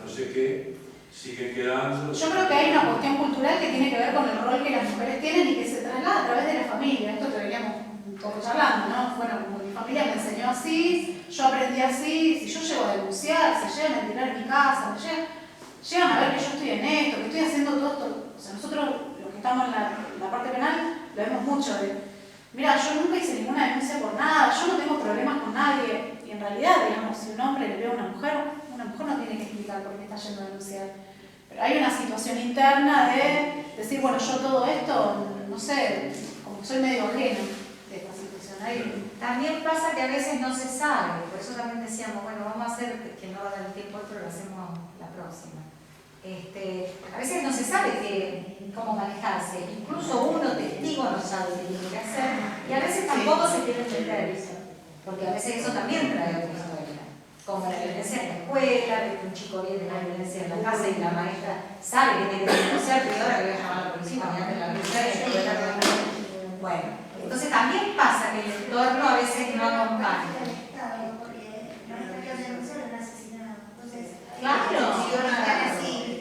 no sé qué, sigue quedando. Yo creo que hay una cuestión cultural que tiene que ver con el rol que las mujeres tienen y que se traslada a través de la familia. Esto que veníamos un poco charlando, ¿no? Bueno, como mi familia me enseñó así, yo aprendí así, si yo llego a denunciar, si llegan a entrar en mi casa, llegan a ver que yo estoy en esto, que estoy haciendo todo esto. O sea, nosotros, los que estamos en la parte penal, lo vemos mucho de, mira, yo nunca hice ninguna denuncia por nada, yo no tengo problemas con nadie. Y en realidad, digamos, si un hombre le ve a una mujer no tiene que explicar por qué está yendo a denunciar. Pero hay una situación interna de decir, bueno, yo todo esto, no sé, como que soy medio ajeno de esta situación. También pasa que a veces no se sabe, por eso también decíamos, bueno, vamos a hacer, que no va a dar el tiempo, pero lo hacemos la próxima. A veces no se sabe cómo manejarse, incluso uno testigo no sabe qué tiene que hacer, y a veces tampoco se quiere entender eso, porque a veces eso también trae otra historia, como la violencia en la escuela, que un chico viene la violencia en la casa y la maestra sabe que tiene que denunciar, pero ahora que voy a llamar a la policía, mañana la policía y después bueno, entonces también pasa que el entorno a veces no acompaña. Claro, Sí,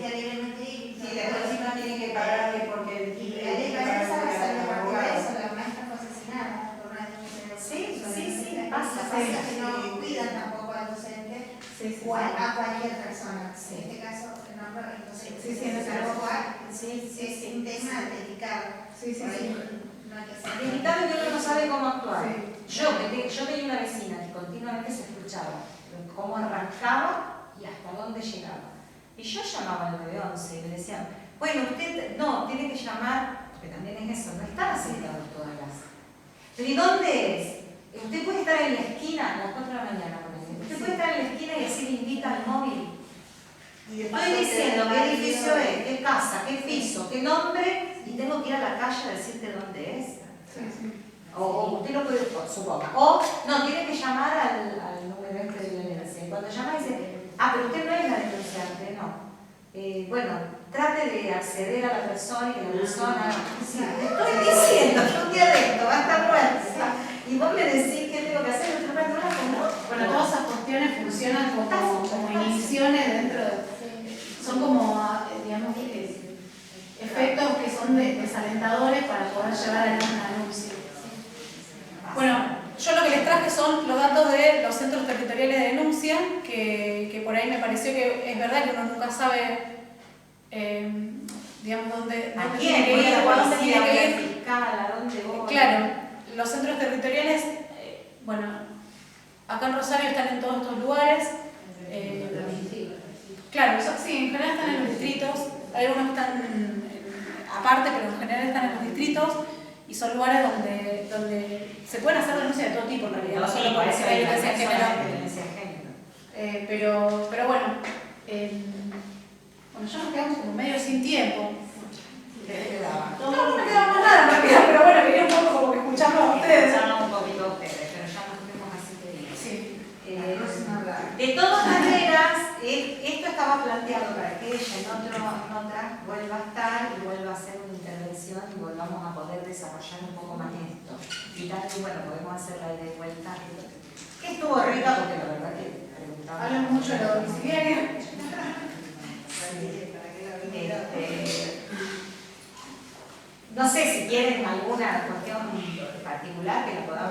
la policía tiene que pagarle porque sí, pasa. que no cuidan tampoco al docente o a cualquier persona. Sí. En este caso, no, entonces Sí, es un tema delicado. Por ahí no hay que hacer. Delicado que uno no sabe cómo actuar. Yo tenía una vecina que continuamente se escuchaba cómo arrancaba y hasta dónde llegaba. Y yo llamaba al 911 y me decían, bueno, usted no, tiene que llamar, porque también es eso, no están aceptados todas las. Pero ¿y dónde es? Usted puede estar en la esquina a las 4 de la mañana, por ejemplo. Usted puede estar en la esquina y decir invita al móvil. Estoy diciendo qué edificio es, qué casa, qué piso, qué nombre, y tengo que ir a la calle a decirte dónde es. O usted lo puede, suponga. O no, tiene que llamar al número de violencia. Y cuando llama dice, pero usted no es la denunciante, no. Bueno, trate de acceder a la persona y que la persona. Sí, te estoy diciendo que un día de esto va a estar muerta. Y vos me decís qué tengo que hacer, otro rato no. Bueno, todas esas cuestiones funcionan como inhibiciones dentro de. Son como, digamos, efectos que son son desalentadores para poder llevar adelante una denuncia. Bueno, yo lo que les traje son los datos de los centros territoriales de denuncia, que por ahí me pareció que es verdad que uno nunca sabe, digamos, dónde tiene que ir, a dónde tiene que ir. Fiscal, ¿a dónde voy? Claro, los centros territoriales, bueno, acá en Rosario están en todos estos lugares. Claro, sí, en general están en los distritos, hay algunos que están aparte, pero en general están en los distritos y son lugares donde se pueden hacer denuncias de todo tipo en realidad, no solo por decir hay violencia de género. Pero bueno, ya nos quedamos como medio sin tiempo. No me queda más nada en realidad, pero bueno, quería un poco como que escucharlo a ustedes. Escucharlo un poquito a ustedes, pero ya nos fuimos así que bien. Sí. De todas maneras, esto estaba planteado para que ella en otra vuelva a estar y vuelva a hacer una intervención y volvamos a poder desarrollar un poco más esto. Y también, bueno, podemos hacer la ida y vuelta. Que estuvo rica porque la verdad que preguntaba. Hablan mucho de lo domiciliario. No sé si quieren alguna cuestión particular que lo podamos